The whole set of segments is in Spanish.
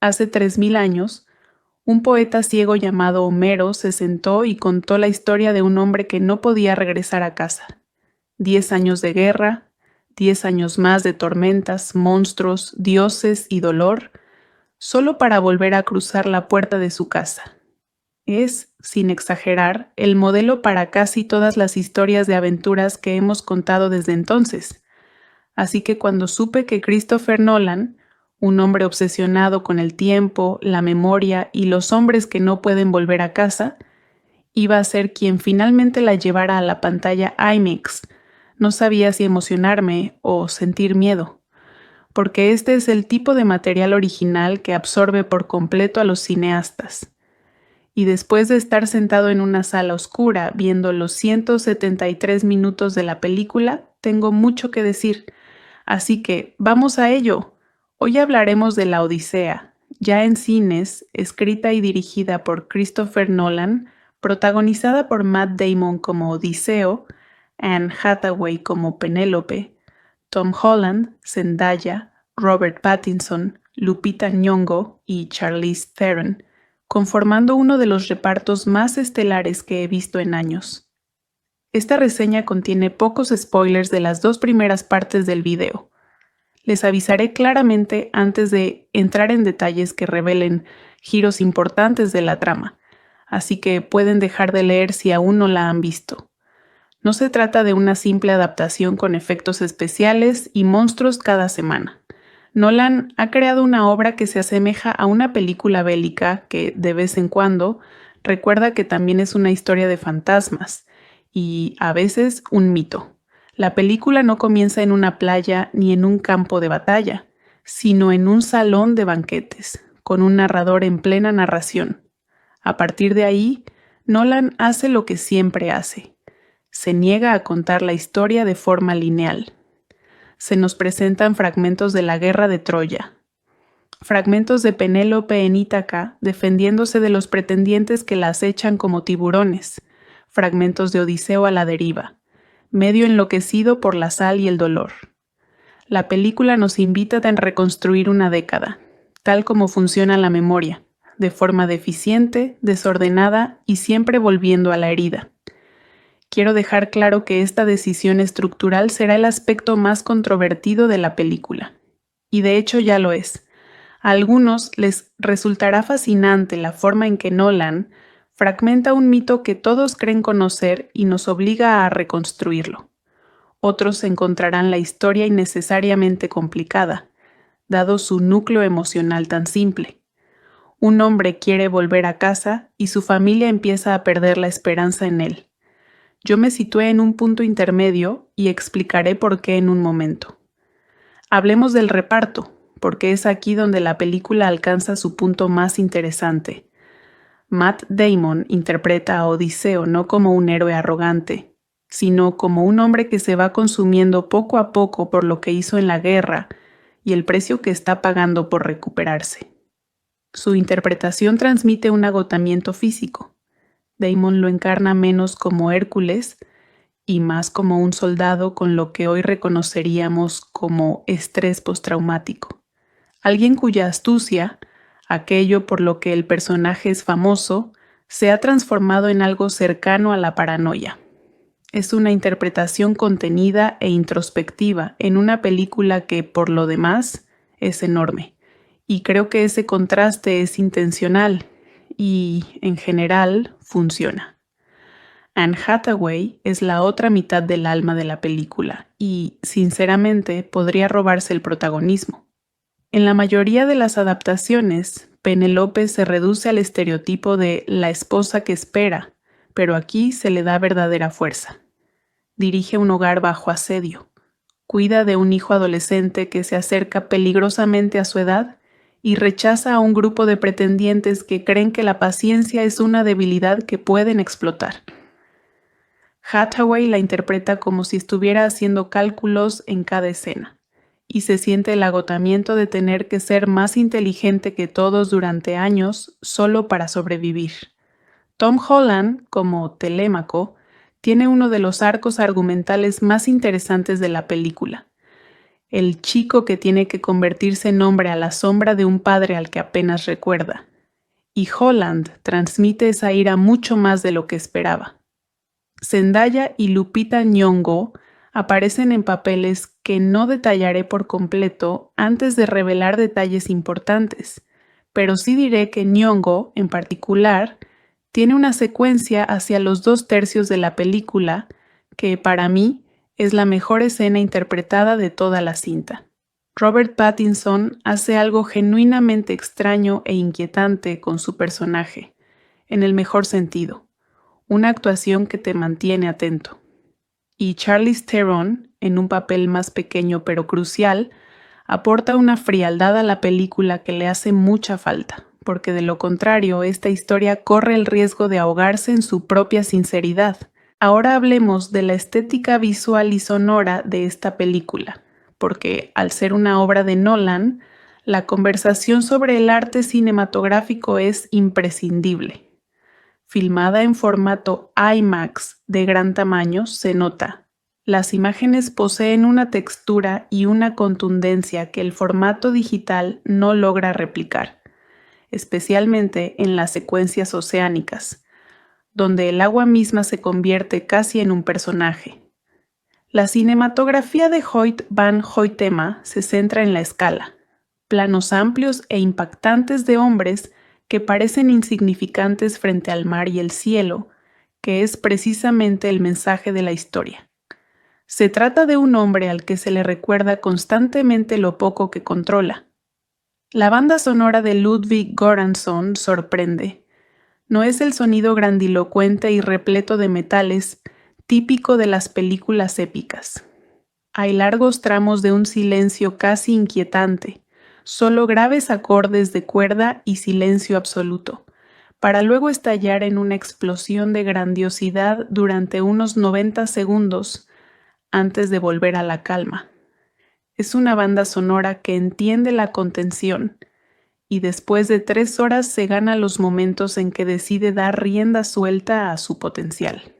Hace 3000 años, un poeta ciego llamado Homero se sentó y contó la historia de un hombre que no podía regresar a casa. 10 años de guerra, 10 años más de tormentas, monstruos, dioses y dolor, solo para volver a cruzar la puerta de su casa. Es, sin exagerar, el modelo para casi todas las historias de aventuras que hemos contado desde entonces. Así que cuando supe que Christopher Nolan, un hombre obsesionado con el tiempo, la memoria y los hombres que no pueden volver a casa, iba a ser quien finalmente la llevara a la pantalla IMAX, no sabía si emocionarme o sentir miedo, porque este es el tipo de material original que absorbe por completo a los cineastas. Y después de estar sentado en una sala oscura viendo los 173 minutos de la película, tengo mucho que decir. Así que, vamos a ello. Hoy hablaremos de La Odisea, ya en cines, escrita y dirigida por Christopher Nolan, protagonizada por Matt Damon como Odiseo, Anne Hathaway como Penélope, Tom Holland, Zendaya, Robert Pattinson, Lupita Nyong'o y Charlize Theron, conformando uno de los repartos más estelares que he visto en años. Esta reseña contiene pocos spoilers de las 2 primeras partes del video. Les avisaré claramente antes de entrar en detalles que revelen giros importantes de la trama, así que pueden dejar de leer si aún no la han visto. No se trata de una simple adaptación con efectos especiales y monstruos cada semana. Nolan ha creado una obra que se asemeja a una película bélica que, de vez en cuando, recuerda que también es una historia de fantasmas y, a veces, un mito. La película no comienza en una playa ni en un campo de batalla, sino en un salón de banquetes, con un narrador en plena narración. A partir de ahí, Nolan hace lo que siempre hace. Se niega a contar la historia de forma lineal. Se nos presentan fragmentos de la guerra de Troya, fragmentos de Penélope en Ítaca defendiéndose de los pretendientes que la acechan como tiburones, fragmentos de Odiseo a la deriva, medio enloquecido por la sal y el dolor. La película nos invita a reconstruir una década, tal como funciona la memoria, de forma deficiente, desordenada y siempre volviendo a la herida. Quiero dejar claro que esta decisión estructural será el aspecto más controvertido de la película. Y de hecho ya lo es. A algunos les resultará fascinante la forma en que Nolan fragmenta un mito que todos creen conocer y nos obliga a reconstruirlo. Otros encontrarán la historia innecesariamente complicada, dado su núcleo emocional tan simple. Un hombre quiere volver a casa y su familia empieza a perder la esperanza en él. Yo me situé en un punto intermedio y explicaré por qué en un momento. Hablemos del reparto, porque es aquí donde la película alcanza su punto más interesante. Matt Damon interpreta a Odiseo no como un héroe arrogante, sino como un hombre que se va consumiendo poco a poco por lo que hizo en la guerra y el precio que está pagando por recuperarse. Su interpretación transmite un agotamiento físico. Damon lo encarna menos como Hércules y más como un soldado con lo que hoy reconoceríamos como estrés postraumático. Alguien cuya astucia, aquello por lo que el personaje es famoso, se ha transformado en algo cercano a la paranoia. Es una interpretación contenida e introspectiva en una película que, por lo demás, es enorme. Y creo que ese contraste es intencional y, en general, funciona. Anne Hathaway es la otra mitad del alma de la película y, sinceramente, podría robarse el protagonismo. En la mayoría de las adaptaciones, Penélope se reduce al estereotipo de la esposa que espera, pero aquí se le da verdadera fuerza. Dirige un hogar bajo asedio, cuida de un hijo adolescente que se acerca peligrosamente a su edad y rechaza a un grupo de pretendientes que creen que la paciencia es una debilidad que pueden explotar. Hathaway la interpreta como si estuviera haciendo cálculos en cada escena, y se siente el agotamiento de tener que ser más inteligente que todos durante años solo para sobrevivir. Tom Holland, como Telémaco, tiene uno de los arcos argumentales más interesantes de la película. el chico que tiene que convertirse en hombre a la sombra de un padre al que apenas recuerda. Y Holland transmite esa ira mucho más de lo que esperaba. Zendaya y Lupita Nyong'o aparecen en papeles que no detallaré por completo antes de revelar detalles importantes, pero sí diré que Nyong'o, en particular, tiene una secuencia hacia los 2/3 de la película que, para mí, es la mejor escena interpretada de toda la cinta. Robert Pattinson hace algo genuinamente extraño e inquietante con su personaje, en el mejor sentido, una actuación que te mantiene atento. Y Charlize Theron, en un papel más pequeño pero crucial, aporta una frialdad a la película que le hace mucha falta, porque de lo contrario, esta historia corre el riesgo de ahogarse en su propia sinceridad. Ahora hablemos de la estética visual y sonora de esta película, porque al ser una obra de Nolan, la conversación sobre el arte cinematográfico es imprescindible. Filmada en formato IMAX de gran tamaño, se nota. Las imágenes poseen una textura y una contundencia que el formato digital no logra replicar, especialmente en las secuencias oceánicas, donde el agua misma se convierte casi en un personaje. La cinematografía de Hoyt van Hoytema se centra en la escala, planos amplios e impactantes de hombres que parecen insignificantes frente al mar y el cielo, que es precisamente el mensaje de la historia. Se trata de un hombre al que se le recuerda constantemente lo poco que controla. La banda sonora de Ludwig Göransson sorprende. No es el sonido grandilocuente y repleto de metales típico de las películas épicas. Hay largos tramos de un silencio casi inquietante, solo graves acordes de cuerda y silencio absoluto, para luego estallar en una explosión de grandiosidad durante unos 90 segundos antes de volver a la calma. Es una banda sonora que entiende la contención y después de 3 horas se gana los momentos en que decide dar rienda suelta a su potencial.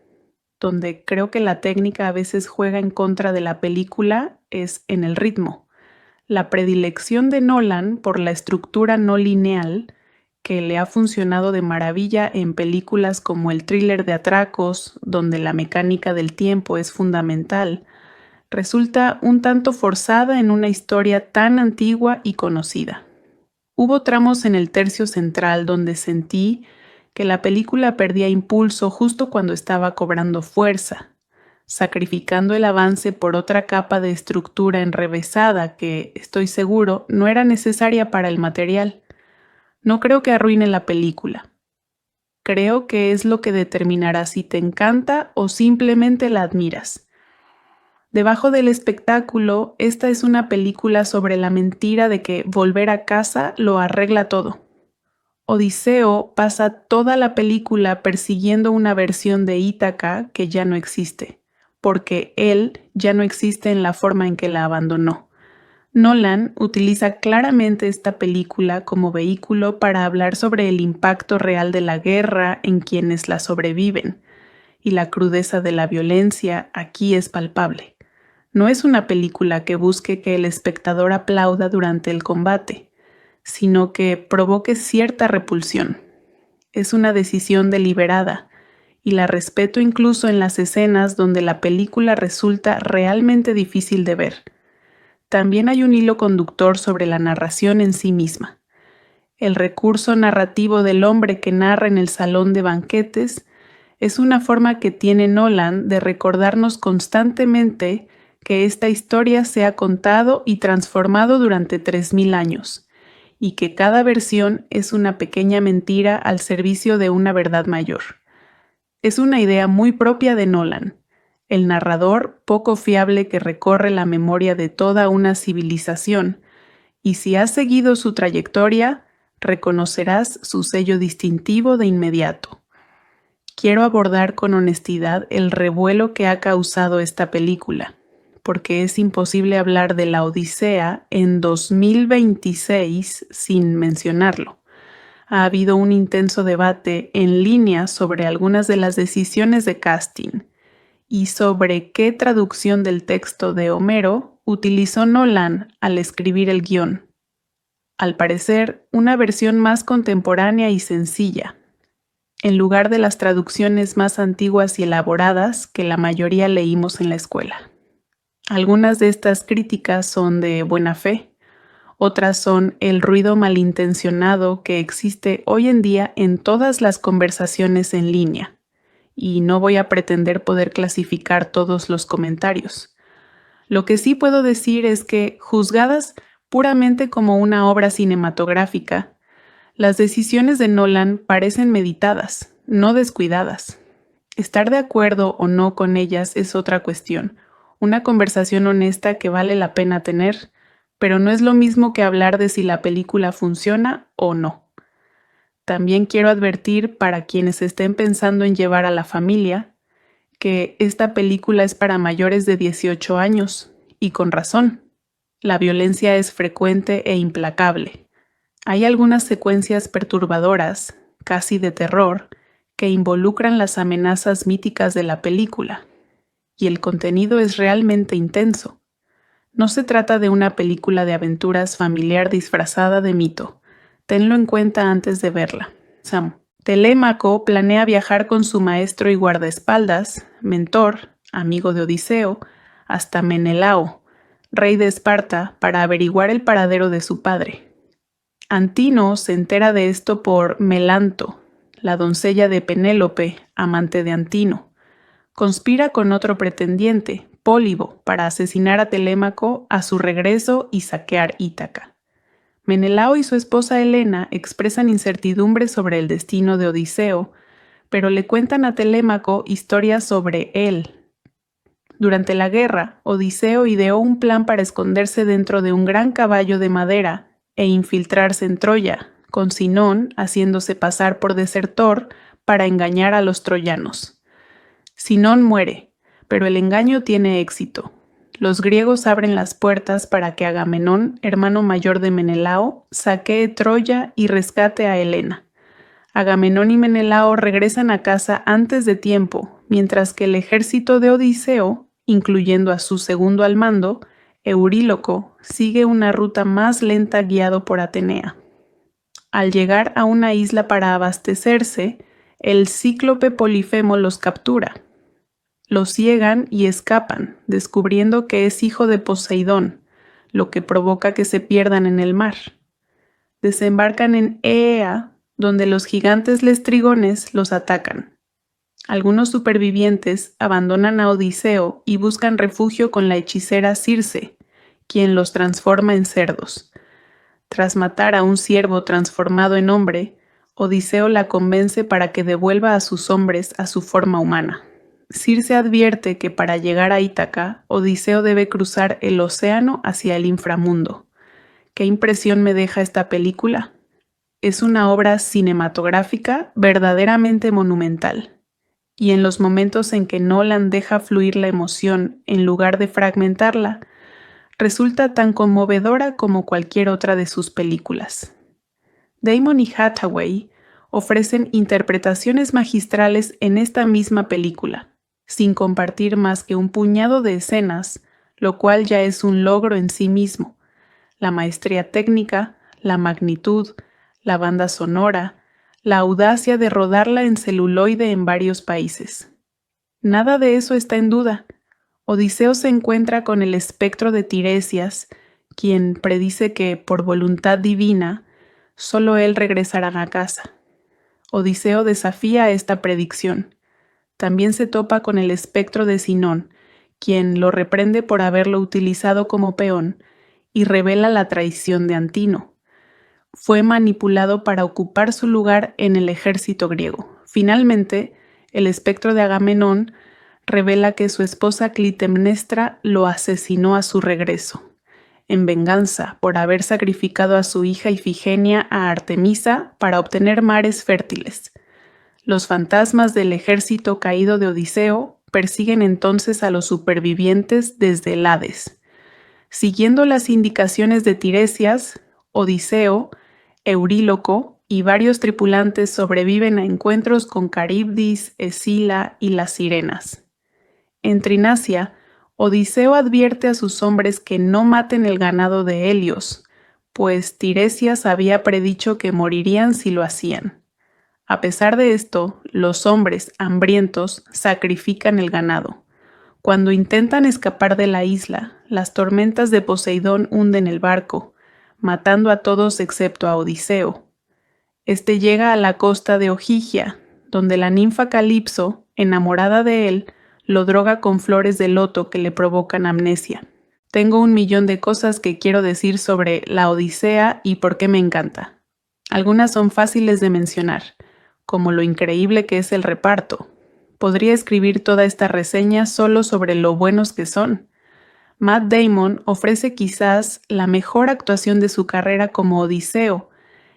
Donde creo que la técnica a veces juega en contra de la película es en el ritmo. La predilección de Nolan por la estructura no lineal, que le ha funcionado de maravilla en películas como el thriller de atracos, donde la mecánica del tiempo es fundamental, resulta un tanto forzada en una historia tan antigua y conocida. Hubo tramos en el tercio central donde sentí que la película perdía impulso justo cuando estaba cobrando fuerza, sacrificando el avance por otra capa de estructura enrevesada que, estoy seguro, no era necesaria para el material. No creo que arruine la película. Creo que es lo que determinará si te encanta o simplemente la admiras. Debajo del espectáculo, esta es una película sobre la mentira de que volver a casa lo arregla todo. Odiseo pasa toda la película persiguiendo una versión de Ítaca que ya no existe, porque él ya no existe en la forma en que la abandonó. Nolan utiliza claramente esta película como vehículo para hablar sobre el impacto real de la guerra en quienes la sobreviven, y la crudeza de la violencia aquí es palpable. No es una película que busque que el espectador aplauda durante el combate, sino que provoque cierta repulsión. Es una decisión deliberada, y la respeto incluso en las escenas donde la película resulta realmente difícil de ver. También hay un hilo conductor sobre la narración en sí misma. El recurso narrativo del hombre que narra en el salón de banquetes es una forma que tiene Nolan de recordarnos constantemente que esta historia se ha contado y transformado durante 3000 años, y que cada versión es una pequeña mentira al servicio de una verdad mayor. Es una idea muy propia de Nolan, el narrador poco fiable que recorre la memoria de toda una civilización, y si has seguido su trayectoria, reconocerás su sello distintivo de inmediato. Quiero abordar con honestidad el revuelo que ha causado esta película, porque es imposible hablar de la Odisea en 2026 sin mencionarlo. Ha habido un intenso debate en línea sobre algunas de las decisiones de casting y sobre qué traducción del texto de Homero utilizó Nolan al escribir el guión. Al parecer, una versión más contemporánea y sencilla, en lugar de las traducciones más antiguas y elaboradas que la mayoría leímos en la escuela. Algunas de estas críticas son de buena fe, otras son el ruido malintencionado que existe hoy en día en todas las conversaciones en línea, y no voy a pretender poder clasificar todos los comentarios. Lo que sí puedo decir es que, juzgadas puramente como una obra cinematográfica, las decisiones de Nolan parecen meditadas, no descuidadas. Estar de acuerdo o no con ellas es otra cuestión, una conversación honesta que vale la pena tener, pero no es lo mismo que hablar de si la película funciona o no. También quiero advertir para quienes estén pensando en llevar a la familia que esta película es para mayores de 18 años, y con razón. La violencia es frecuente e implacable. Hay algunas secuencias perturbadoras, casi de terror, que involucran las amenazas míticas de la película, y el contenido es realmente intenso. No se trata de una película de aventuras familiar disfrazada de mito. Tenlo en cuenta antes de verla. Sam. Telémaco planea viajar con su maestro y guardaespaldas, mentor, amigo de Odiseo, hasta Menelao, rey de Esparta, para averiguar el paradero de su padre. Antino se entera de esto por Melanto, la doncella de Penélope, amante de Antino. Conspira con otro pretendiente, Pólibo, para asesinar a Telémaco a su regreso y saquear Ítaca. Menelao y su esposa Helena expresan incertidumbre sobre el destino de Odiseo, pero le cuentan a Telémaco historias sobre él. Durante la guerra, Odiseo ideó un plan para esconderse dentro de un gran caballo de madera e infiltrarse en Troya, con Sinón haciéndose pasar por desertor para engañar a los troyanos. Sinón muere, pero el engaño tiene éxito. Los griegos abren las puertas para que Agamenón, hermano mayor de Menelao, saquee Troya y rescate a Helena. Agamenón y Menelao regresan a casa antes de tiempo, mientras que el ejército de Odiseo, incluyendo a su segundo al mando, Euríloco, sigue una ruta más lenta guiado por Atenea. Al llegar a una isla para abastecerse, el cíclope Polifemo los captura. Los ciegan y escapan, descubriendo que es hijo de Poseidón, lo que provoca que se pierdan en el mar. Desembarcan en Eea, donde los gigantes lestrigones los atacan. Algunos supervivientes abandonan a Odiseo y buscan refugio con la hechicera Circe, quien los transforma en cerdos. Tras matar a un ciervo transformado en hombre, Odiseo la convence para que devuelva a sus hombres a su forma humana. Circe advierte que para llegar a Ítaca, Odiseo debe cruzar el océano hacia el inframundo. ¿Qué impresión me deja esta película? Es una obra cinematográfica verdaderamente monumental. Y en los momentos en que Nolan deja fluir la emoción en lugar de fragmentarla, resulta tan conmovedora como cualquier otra de sus películas. Damon y Hathaway ofrecen interpretaciones magistrales en esta misma película, sin compartir más que un puñado de escenas, lo cual ya es un logro en sí mismo. La maestría técnica, la magnitud, la banda sonora, la audacia de rodarla en celuloide en varios países. Nada de eso está en duda. Odiseo se encuentra con el espectro de Tiresias, quien predice que, por voluntad divina, solo él regresará a casa. Odiseo desafía esta predicción. También se topa con el espectro de Sinón, quien lo reprende por haberlo utilizado como peón y revela la traición de Antino. Fue manipulado para ocupar su lugar en el ejército griego. Finalmente, el espectro de Agamenón revela que su esposa Clitemnestra lo asesinó a su regreso, en venganza por haber sacrificado a su hija Ifigenia a Artemisa para obtener mares fértiles. Los fantasmas del ejército caído de Odiseo persiguen entonces a los supervivientes desde el Hades. Siguiendo las indicaciones de Tiresias, Odiseo, Euríloco y varios tripulantes sobreviven a encuentros con Caribdis, Escila y las sirenas. En Trinacia, Odiseo advierte a sus hombres que no maten el ganado de Helios, pues Tiresias había predicho que morirían si lo hacían. A pesar de esto, los hombres, hambrientos, sacrifican el ganado. Cuando intentan escapar de la isla, las tormentas de Poseidón hunden el barco, matando a todos excepto a Odiseo. Este llega a la costa de Ogygia, donde la ninfa Calipso, enamorada de él, lo droga con flores de loto que le provocan amnesia. Tengo 1.000.000 de cosas que quiero decir sobre la Odisea y por qué me encanta. Algunas son fáciles de mencionar, como lo increíble que es el reparto. Podría escribir toda esta reseña solo sobre lo buenos que son. Matt Damon ofrece quizás la mejor actuación de su carrera como Odiseo,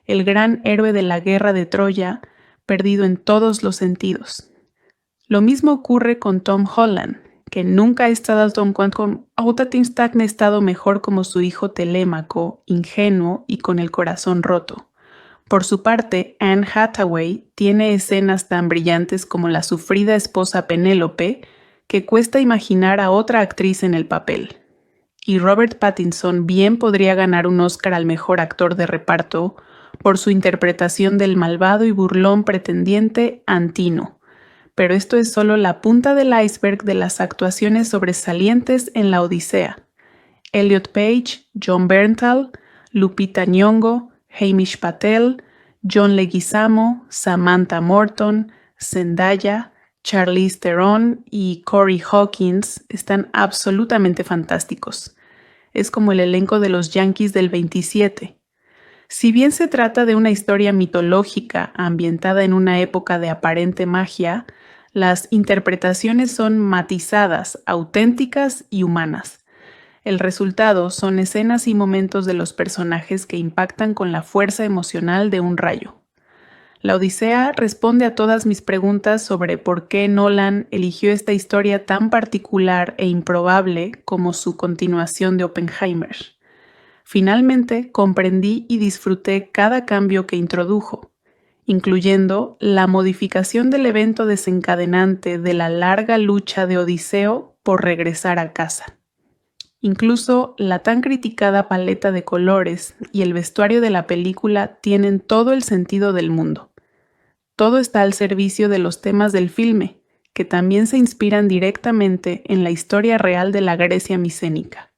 el gran héroe de la guerra de Troya, perdido en todos los sentidos. Lo mismo ocurre con Tom Holland, que nunca ha estado estado mejor como su hijo Telémaco, ingenuo y con el corazón roto. Por su parte, Anne Hathaway tiene escenas tan brillantes como la sufrida esposa Penélope, que cuesta imaginar a otra actriz en el papel. Y Robert Pattinson bien podría ganar un Oscar al mejor actor de reparto por su interpretación del malvado y burlón pretendiente Antino. Pero esto es solo la punta del iceberg de las actuaciones sobresalientes en la Odisea. Elliot Page, John Bernthal, Lupita Nyong'o, Hamish Patel, John Leguizamo, Samantha Morton, Zendaya, Charlize Theron y Corey Hawkins están absolutamente fantásticos. Es como el elenco de los Yankees del 27. Si bien se trata de una historia mitológica ambientada en una época de aparente magia, las interpretaciones son matizadas, auténticas y humanas. El resultado son escenas y momentos de los personajes que impactan con la fuerza emocional de un rayo. La Odisea responde a todas mis preguntas sobre por qué Nolan eligió esta historia tan particular e improbable como su continuación de Oppenheimer. Finalmente comprendí y disfruté cada cambio que introdujo, incluyendo la modificación del evento desencadenante de la larga lucha de Odiseo por regresar a casa. Incluso la tan criticada paleta de colores y el vestuario de la película tienen todo el sentido del mundo. Todo está al servicio de los temas del filme, que también se inspiran directamente en la historia real de la Grecia micénica.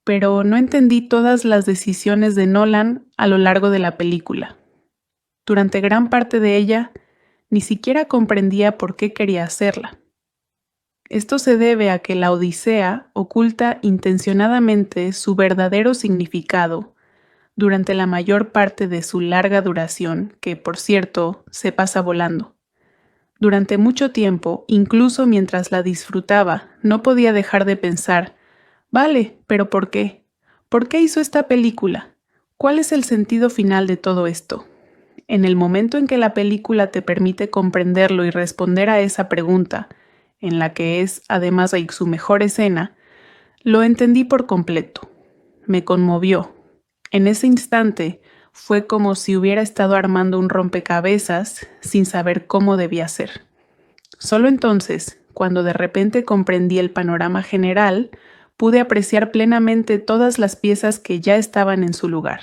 Pero no entendí todas las decisiones de Nolan a lo largo de la película. Durante gran parte de ella, ni siquiera comprendía por qué quería hacerla. Esto se debe a que la Odisea oculta intencionadamente su verdadero significado durante la mayor parte de su larga duración, que, por cierto, se pasa volando. Durante mucho tiempo, incluso mientras la disfrutaba, no podía dejar de pensar, vale, pero ¿por qué? ¿Por qué hizo esta película? ¿Cuál es el sentido final de todo esto? En el momento en que la película te permite comprenderlo y responder a esa pregunta, en la que es, además de su mejor escena, lo entendí por completo. Me conmovió. En ese instante fue como si hubiera estado armando un rompecabezas sin saber cómo debía ser. Solo entonces, cuando de repente comprendí el panorama general, pude apreciar plenamente todas las piezas que ya estaban en su lugar.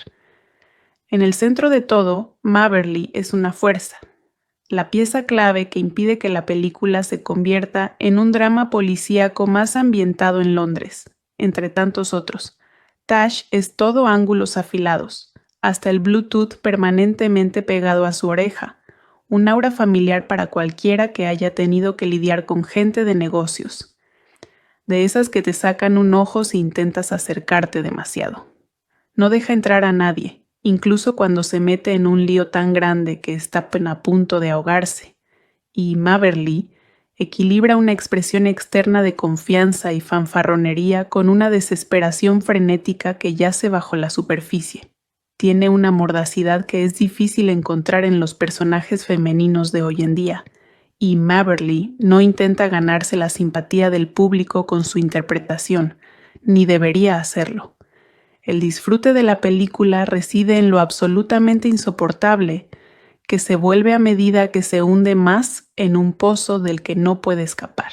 En el centro de todo, Maberly es una fuerza. La pieza clave que impide que la película se convierta en un drama policíaco más ambientado en Londres, entre tantos otros. Tash es todo ángulos afilados, hasta el Bluetooth permanentemente pegado a su oreja, un aura familiar para cualquiera que haya tenido que lidiar con gente de negocios, de esas que te sacan un ojo si intentas acercarte demasiado. No deja entrar a nadie, incluso cuando se mete en un lío tan grande que está a punto de ahogarse, y Maberly equilibra una expresión externa de confianza y fanfarronería con una desesperación frenética que yace bajo la superficie. Tiene una mordacidad que es difícil encontrar en los personajes femeninos de hoy en día, y Maberly no intenta ganarse la simpatía del público con su interpretación, ni debería hacerlo. El disfrute de la película reside en lo absolutamente insoportable, que se vuelve a medida que se hunde más en un pozo del que no puede escapar.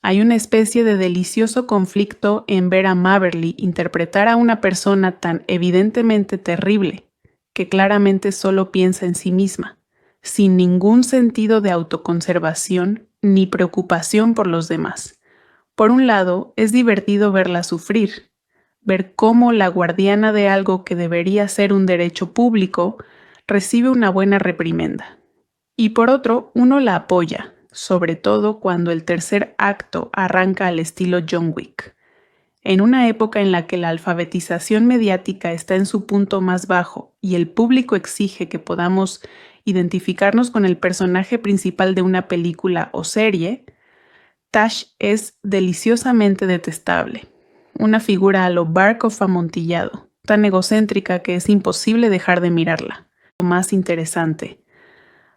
Hay una especie de delicioso conflicto en ver a Maberly interpretar a una persona tan evidentemente terrible, que claramente solo piensa en sí misma, sin ningún sentido de autoconservación ni preocupación por los demás. Por un lado, es divertido verla sufrir, ver cómo la guardiana de algo que debería ser un derecho público recibe una buena reprimenda. Y por otro, uno la apoya, sobre todo cuando el tercer acto arranca al estilo John Wick. En una época en la que la alfabetización mediática está en su punto más bajo y el público exige que podamos identificarnos con el personaje principal de una película o serie, Tash es deliciosamente detestable. Una figura a lo Barkov amontillado, tan egocéntrica que es imposible dejar de mirarla. Lo más interesante,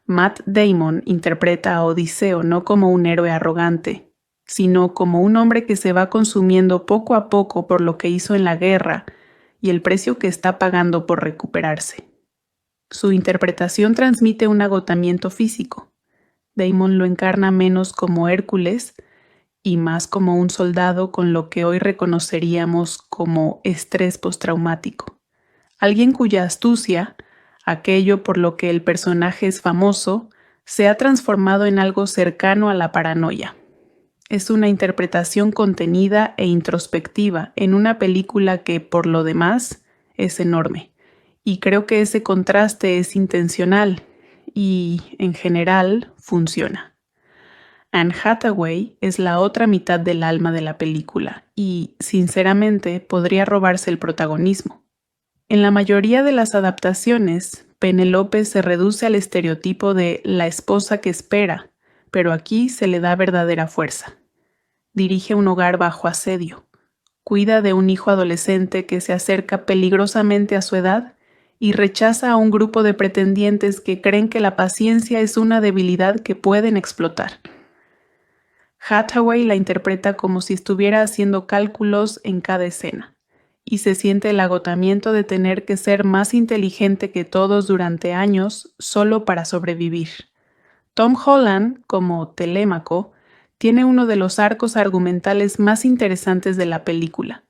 Matt Damon interpreta a Odiseo no como un héroe arrogante, sino como un hombre que se va consumiendo poco a poco por lo que hizo en la guerra y el precio que está pagando por recuperarse. Su interpretación transmite un agotamiento físico. Damon lo encarna menos como Hércules y más como un soldado con lo que hoy reconoceríamos como estrés postraumático. Alguien cuya astucia, aquello por lo que el personaje es famoso, se ha transformado en algo cercano a la paranoia. Es una interpretación contenida e introspectiva en una película que, por lo demás, es enorme. Y creo que ese contraste es intencional y, en general, funciona. Anne Hathaway es la otra mitad del alma de la película y, sinceramente, podría robarse el protagonismo. En la mayoría de las adaptaciones, Penélope se reduce al estereotipo de la esposa que espera, pero aquí se le da verdadera fuerza. Dirige un hogar bajo asedio, cuida de un hijo adolescente que se acerca peligrosamente a su edad y rechaza a un grupo de pretendientes que creen que la paciencia es una debilidad que pueden explotar. Hathaway la interpreta como si estuviera haciendo cálculos en cada escena, y se siente el agotamiento de tener que ser más inteligente que todos durante años solo para sobrevivir. Tom Holland, como Telémaco, tiene uno de los arcos argumentales más interesantes de la película.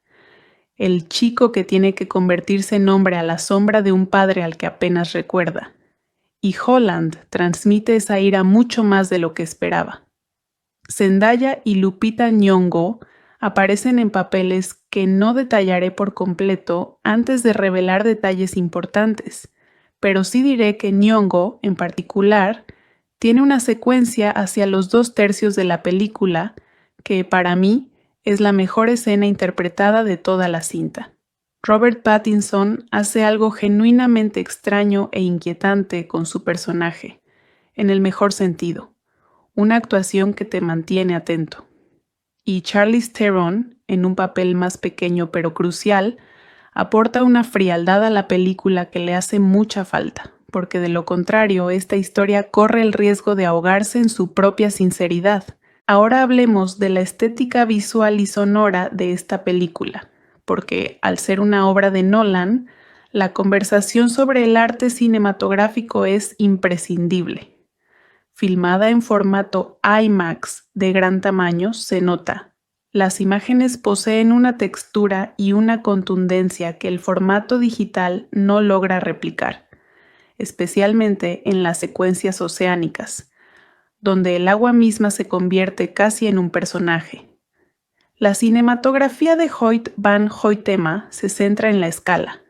El chico que tiene que convertirse en hombre a la sombra de un padre al que apenas recuerda. Y Holland transmite esa ira mucho más de lo que esperaba. Zendaya y Lupita Nyong'o aparecen en papeles que no detallaré por completo antes de revelar detalles importantes, pero sí diré que Nyong'o, en particular, tiene una secuencia hacia los 2/3 de la película que, para mí, es la mejor escena interpretada de toda la cinta. Robert Pattinson hace algo genuinamente extraño e inquietante con su personaje, en el mejor sentido. Una actuación que te mantiene atento. Y Charlize Theron, en un papel más pequeño pero crucial, aporta una frialdad a la película que le hace mucha falta, porque de lo contrario, esta historia corre el riesgo de ahogarse en su propia sinceridad. Ahora hablemos de la estética visual y sonora de esta película, porque al ser una obra de Nolan, la conversación sobre el arte cinematográfico es imprescindible. Filmada en formato IMAX de gran tamaño, se nota. Las imágenes poseen una textura y una contundencia que el formato digital no logra replicar, especialmente en las secuencias oceánicas, donde el agua misma se convierte casi en un personaje. La cinematografía de Hoyt van Hoytema se centra en la escala,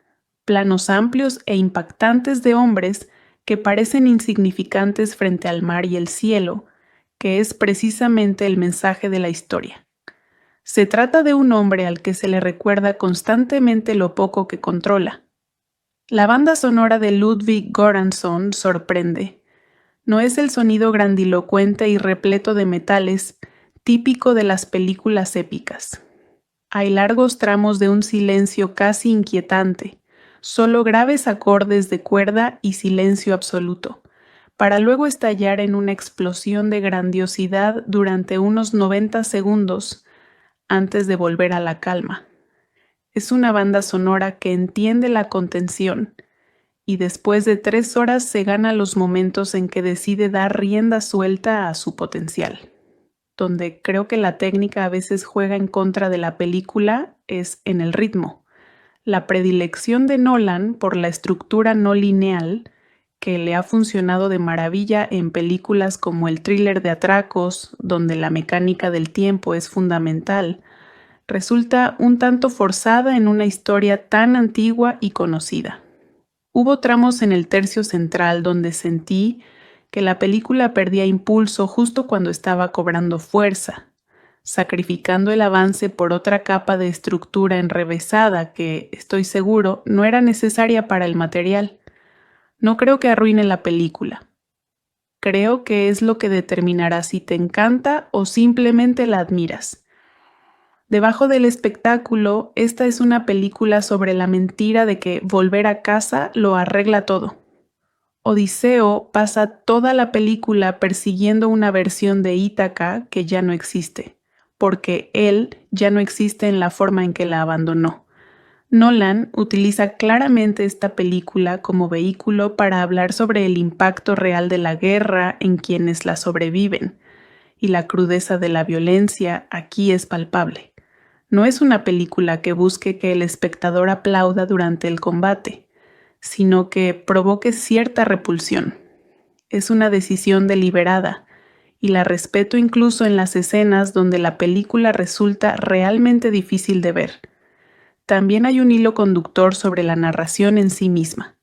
planos amplios e impactantes de hombres que parecen insignificantes frente al mar y el cielo, que es precisamente el mensaje de la historia. Se trata de un hombre al que se le recuerda constantemente lo poco que controla. La banda sonora de Ludwig Göransson sorprende. No es el sonido grandilocuente y repleto de metales típico de las películas épicas. Hay largos tramos de un silencio casi inquietante, solo graves acordes de cuerda y silencio absoluto, para luego estallar en una explosión de grandiosidad durante unos 90 segundos antes de volver a la calma. Es una banda sonora que entiende la contención y después de 3 horas se gana los momentos en que decide dar rienda suelta a su potencial. donde creo que la técnica a veces juega en contra de la película, es en el ritmo. La predilección de Nolan por la estructura no lineal, que le ha funcionado de maravilla en películas como el thriller de atracos, donde la mecánica del tiempo es fundamental, resulta un tanto forzada en una historia tan antigua y conocida. Hubo tramos en el tercio central donde sentí que la película perdía impulso justo cuando estaba cobrando fuerza, sacrificando el avance por otra capa de estructura enrevesada que, estoy seguro, no era necesaria para el material. No creo que arruine la película. Creo que es lo que determinará si te encanta o simplemente la admiras. Debajo del espectáculo, esta es una película sobre la mentira de que volver a casa lo arregla todo. Odiseo pasa toda la película persiguiendo una versión de Ítaca que ya no existe, porque él ya no existe en la forma en que la abandonó. Nolan utiliza claramente esta película como vehículo para hablar sobre el impacto real de la guerra en quienes la sobreviven, y la crudeza de la violencia aquí es palpable. No es una película que busque que el espectador aplauda durante el combate, sino que provoque cierta repulsión. Es una decisión deliberada, y la respeto incluso en las escenas donde la película resulta realmente difícil de ver. También hay un hilo conductor sobre la narración en sí misma.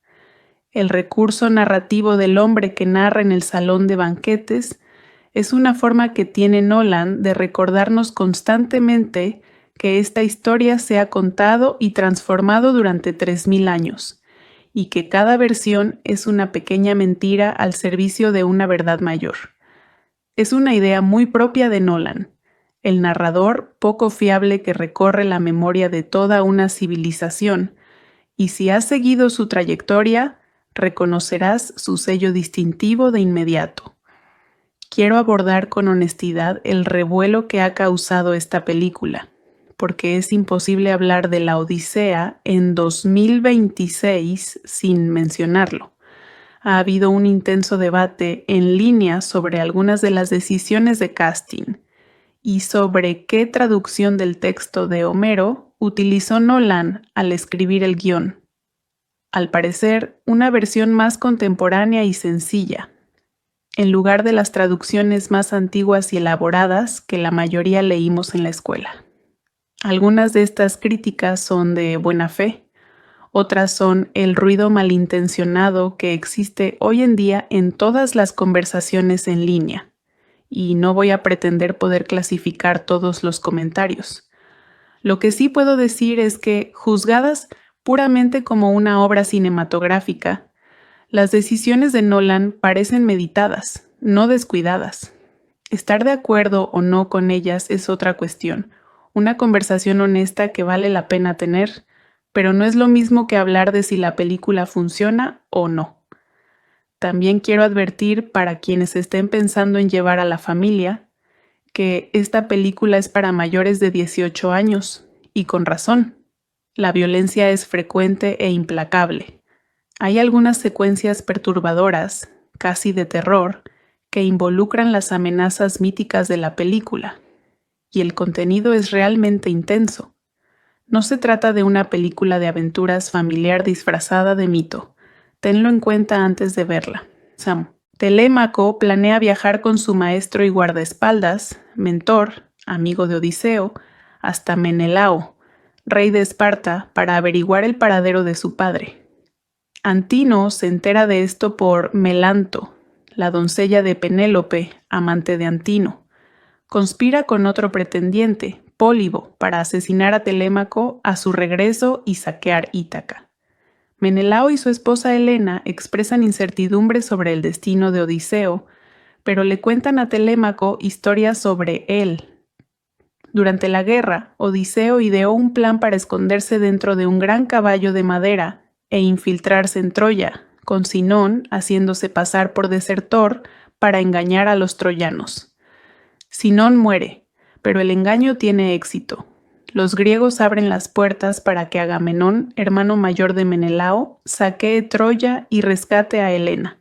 El recurso narrativo del hombre que narra en el salón de banquetes es una forma que tiene Nolan de recordarnos constantemente que esta historia se ha contado y transformado durante 3000 años, y que cada versión es una pequeña mentira al servicio de una verdad mayor. Es una idea muy propia de Nolan, el narrador poco fiable que recorre la memoria de toda una civilización, y si has seguido su trayectoria, reconocerás su sello distintivo de inmediato. Quiero abordar con honestidad el revuelo que ha causado esta película, porque es imposible hablar de la Odisea en 2026 sin mencionarlo. Ha habido un intenso debate en línea sobre algunas de las decisiones de casting y sobre qué traducción del texto de Homero utilizó Nolan al escribir el guión. Al parecer, una versión más contemporánea y sencilla, en lugar de las traducciones más antiguas y elaboradas que la mayoría leímos en la escuela. Algunas de estas críticas son de buena fe, otras son el ruido malintencionado que existe hoy en día en todas las conversaciones en línea, y no voy a pretender poder clasificar todos los comentarios. Lo que sí puedo decir es que, juzgadas puramente como una obra cinematográfica, las decisiones de Nolan parecen meditadas, no descuidadas. Estar de acuerdo o no con ellas es otra cuestión, una conversación honesta que vale la pena tener, pero no es lo mismo que hablar de si la película funciona o no. También quiero advertir para quienes estén pensando en llevar a la familia que esta película es para mayores de 18 años, y con razón. La violencia es frecuente e implacable. Hay algunas secuencias perturbadoras, casi de terror, que involucran las amenazas míticas de la película, y el contenido es realmente intenso. No se trata de una película de aventuras familiar disfrazada de mito. Tenlo en cuenta antes de verla. Sam. Telémaco planea viajar con su maestro y guardaespaldas, mentor, amigo de Odiseo, hasta Menelao, rey de Esparta, para averiguar el paradero de su padre. Antino se entera de esto por Melanto, la doncella de Penélope, amante de Antino. Conspira con otro pretendiente, Pólibo, para asesinar a Telémaco a su regreso y saquear Ítaca. Menelao y su esposa Helena expresan incertidumbre sobre el destino de Odiseo, pero le cuentan a Telémaco historias sobre él. Durante la guerra, Odiseo ideó un plan para esconderse dentro de un gran caballo de madera e infiltrarse en Troya, con Sinón haciéndose pasar por desertor para engañar a los troyanos. Sinón muere, pero el engaño tiene éxito. Los griegos abren las puertas para que Agamenón, hermano mayor de Menelao, saquee Troya y rescate a Helena.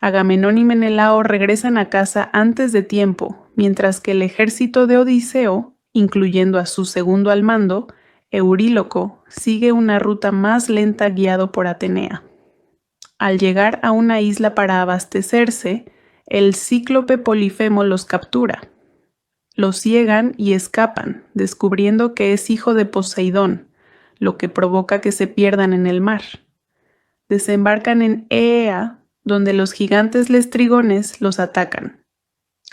Agamenón y Menelao regresan a casa antes de tiempo, mientras que el ejército de Odiseo, incluyendo a su segundo al mando, Euríloco, sigue una ruta más lenta guiado por Atenea. Al llegar a una isla para abastecerse, el cíclope Polifemo los captura. Los ciegan y escapan, descubriendo que es hijo de Poseidón, lo que provoca que se pierdan en el mar. Desembarcan en Eea, donde los gigantes lestrigones los atacan.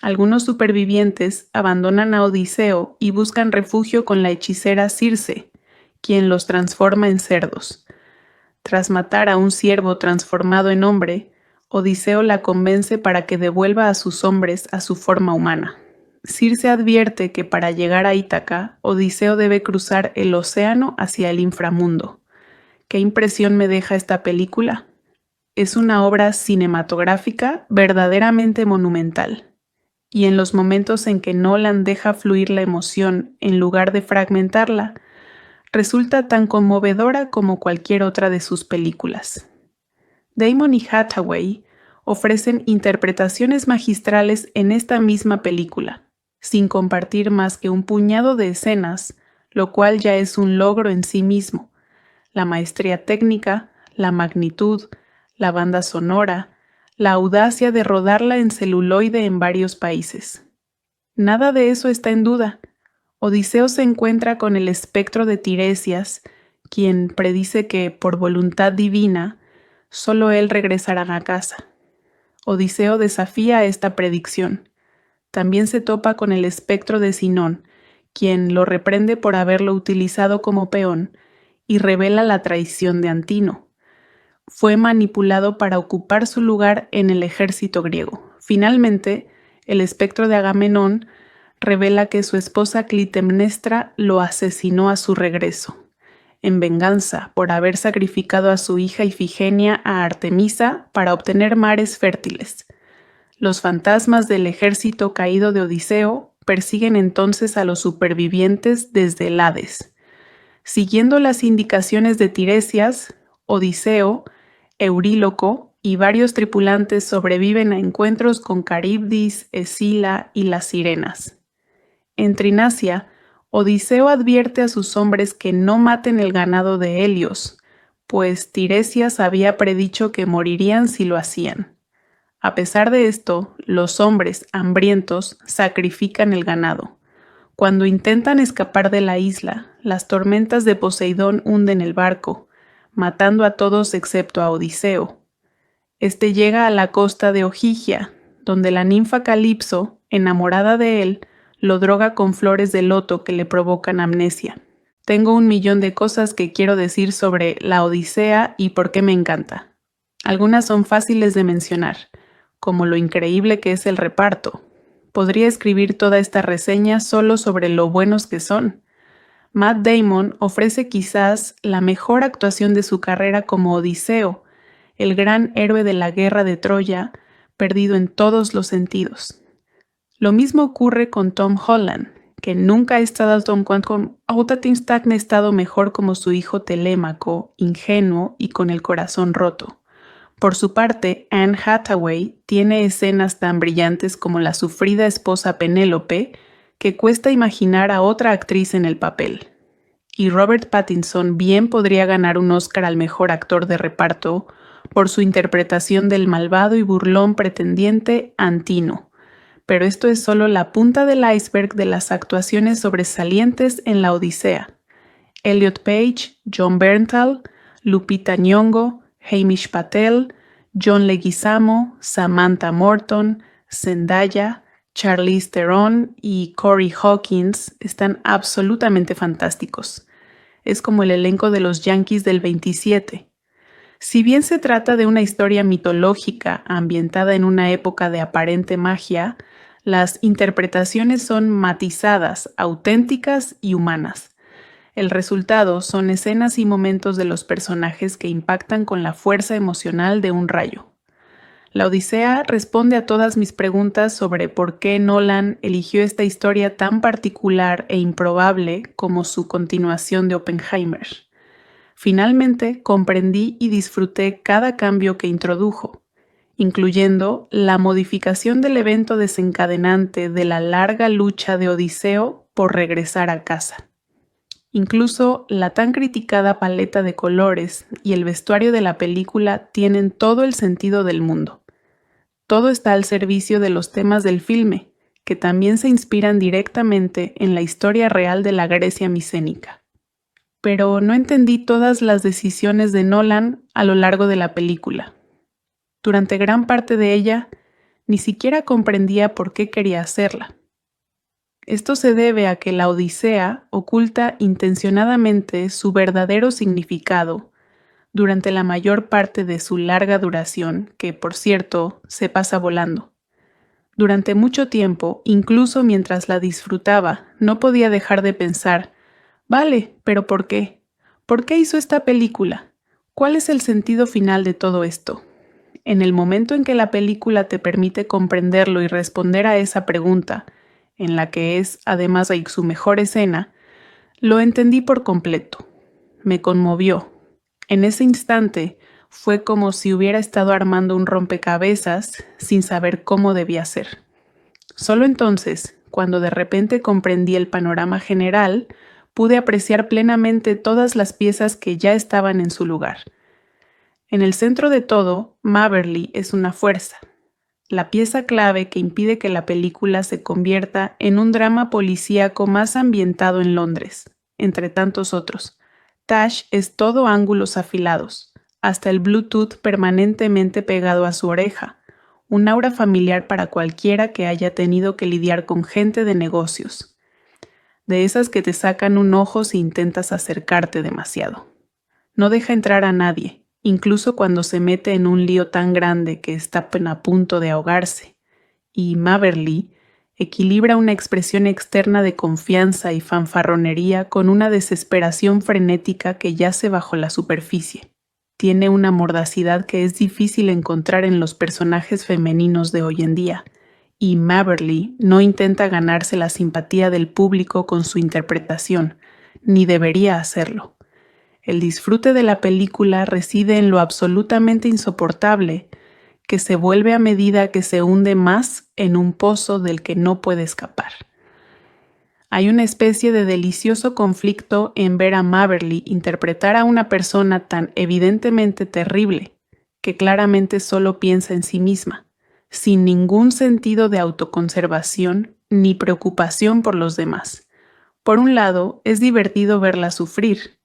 Algunos supervivientes abandonan a Odiseo y buscan refugio con la hechicera Circe, quien los transforma en cerdos. Tras matar a un ciervo transformado en hombre, Odiseo la convence para que devuelva a sus hombres a su forma humana. Circe advierte que para llegar a Ítaca, Odiseo debe cruzar el océano hacia el inframundo. ¿Qué impresión me deja esta película? Es una obra cinematográfica verdaderamente monumental. Y en los momentos en que Nolan deja fluir la emoción en lugar de fragmentarla, resulta tan conmovedora como cualquier otra de sus películas. Damon y Hathaway ofrecen interpretaciones magistrales en esta misma película, sin compartir más que un puñado de escenas, lo cual ya es un logro en sí mismo. La maestría técnica, la magnitud, la banda sonora, la audacia de rodarla en celuloide en varios países. Nada de eso está en duda. Odiseo se encuentra con el espectro de Tiresias, quien predice que, por voluntad divina, solo él regresará a casa. Odiseo desafía esta predicción. También se topa con el espectro de Sinón, quien lo reprende por haberlo utilizado como peón y revela la traición de Antino. Fue manipulado para ocupar su lugar en el ejército griego. Finalmente, el espectro de Agamenón revela que su esposa Clitemnestra lo asesinó a su regreso, en venganza por haber sacrificado a su hija Ifigenia a Artemisa para obtener mares fértiles. Los fantasmas del ejército caído de Odiseo persiguen entonces a los supervivientes desde el Hades. Siguiendo las indicaciones de Tiresias, Odiseo, Euríloco y varios tripulantes sobreviven a encuentros con Caribdis, Escila y las sirenas. En Trinacia, Odiseo advierte a sus hombres que no maten el ganado de Helios, pues Tiresias había predicho que morirían si lo hacían. A pesar de esto, los hombres, hambrientos, sacrifican el ganado. Cuando intentan escapar de la isla, las tormentas de Poseidón hunden el barco, matando a todos excepto a Odiseo. Este llega a la costa de Ogygia, donde la ninfa Calipso, enamorada de él, lo droga con flores de loto que le provocan amnesia. Tengo 1.000.000 de cosas que quiero decir sobre la Odisea y por qué me encanta. Algunas son fáciles de mencionar, como lo increíble que es el reparto. Podría escribir toda esta reseña solo sobre lo buenos que son. Matt Damon ofrece quizás la mejor actuación de su carrera como Odiseo, el gran héroe de la guerra de Troya, perdido en todos los sentidos. Lo mismo ocurre con Tom Holland, que nunca ha estado con estado mejor como su hijo Telémaco, ingenuo y con el corazón roto. Por su parte, Anne Hathaway tiene escenas tan brillantes como la sufrida esposa Penélope, que cuesta imaginar a otra actriz en el papel. Y Robert Pattinson bien podría ganar un Oscar al mejor actor de reparto por su interpretación del malvado y burlón pretendiente Antino. Pero esto es solo la punta del iceberg de las actuaciones sobresalientes en la Odisea. Elliot Page, Jon Bernthal, Lupita Nyong'o, Hamish Patel, John Leguizamo, Samantha Morton, Zendaya, Charlize Theron y Corey Hawkins están absolutamente fantásticos. Es como el elenco de los Yankees del 27. Si bien se trata de una historia mitológica ambientada en una época de aparente magia, las interpretaciones son matizadas, auténticas y humanas. El resultado son escenas y momentos de los personajes que impactan con la fuerza emocional de un rayo. La Odisea responde a todas mis preguntas sobre por qué Nolan eligió esta historia tan particular e improbable como su continuación de Oppenheimer. Finalmente comprendí y disfruté cada cambio que introdujo. incluyendo la modificación del evento desencadenante de la larga lucha de Odiseo por regresar a casa. Incluso la tan criticada paleta de colores y el vestuario de la película tienen todo el sentido del mundo. Todo está al servicio de los temas del filme, que también se inspiran directamente en la historia real de la Grecia micénica. Pero no entendí todas las decisiones de Nolan a lo largo de la película. Durante gran parte de ella, ni siquiera comprendía por qué quería hacerla. Esto se debe a que la Odisea oculta intencionadamente su verdadero significado durante la mayor parte de su larga duración, que, por cierto, se pasa volando. Durante mucho tiempo, incluso mientras la disfrutaba, no podía dejar de pensar, vale, pero ¿por qué? ¿Por qué hizo esta película? ¿Cuál es el sentido final de todo esto? En el momento en que la película te permite comprenderlo y responder a esa pregunta, en la que es, además de su mejor escena, lo entendí por completo. Me conmovió. En ese instante fue como si hubiera estado armando un rompecabezas sin saber cómo debía ser. Solo entonces, cuando de repente comprendí el panorama general, pude apreciar plenamente todas las piezas que ya estaban en su lugar. En el centro de todo, Maberly es una fuerza, la pieza clave que impide que la película se convierta en un drama policíaco más ambientado en Londres, entre tantos otros. Tash es todo ángulos afilados, hasta el Bluetooth permanentemente pegado a su oreja, un aura familiar para cualquiera que haya tenido que lidiar con gente de negocios, de esas que te sacan un ojo si intentas acercarte demasiado. No deja entrar a nadie, incluso cuando se mete en un lío tan grande que está a punto de ahogarse, y Maberly equilibra una expresión externa de confianza y fanfarronería con una desesperación frenética que yace bajo la superficie. Tiene una mordacidad que es difícil encontrar en los personajes femeninos de hoy en día, y Maberly no intenta ganarse la simpatía del público con su interpretación, ni debería hacerlo. El disfrute de la película reside en lo absolutamente insoportable, que se vuelve a medida que se hunde más en un pozo del que no puede escapar. Hay una especie de delicioso conflicto en ver a Maberly interpretar a una persona tan evidentemente terrible, que claramente solo piensa en sí misma, sin ningún sentido de autoconservación ni preocupación por los demás. Por un lado, es divertido verla sufrir,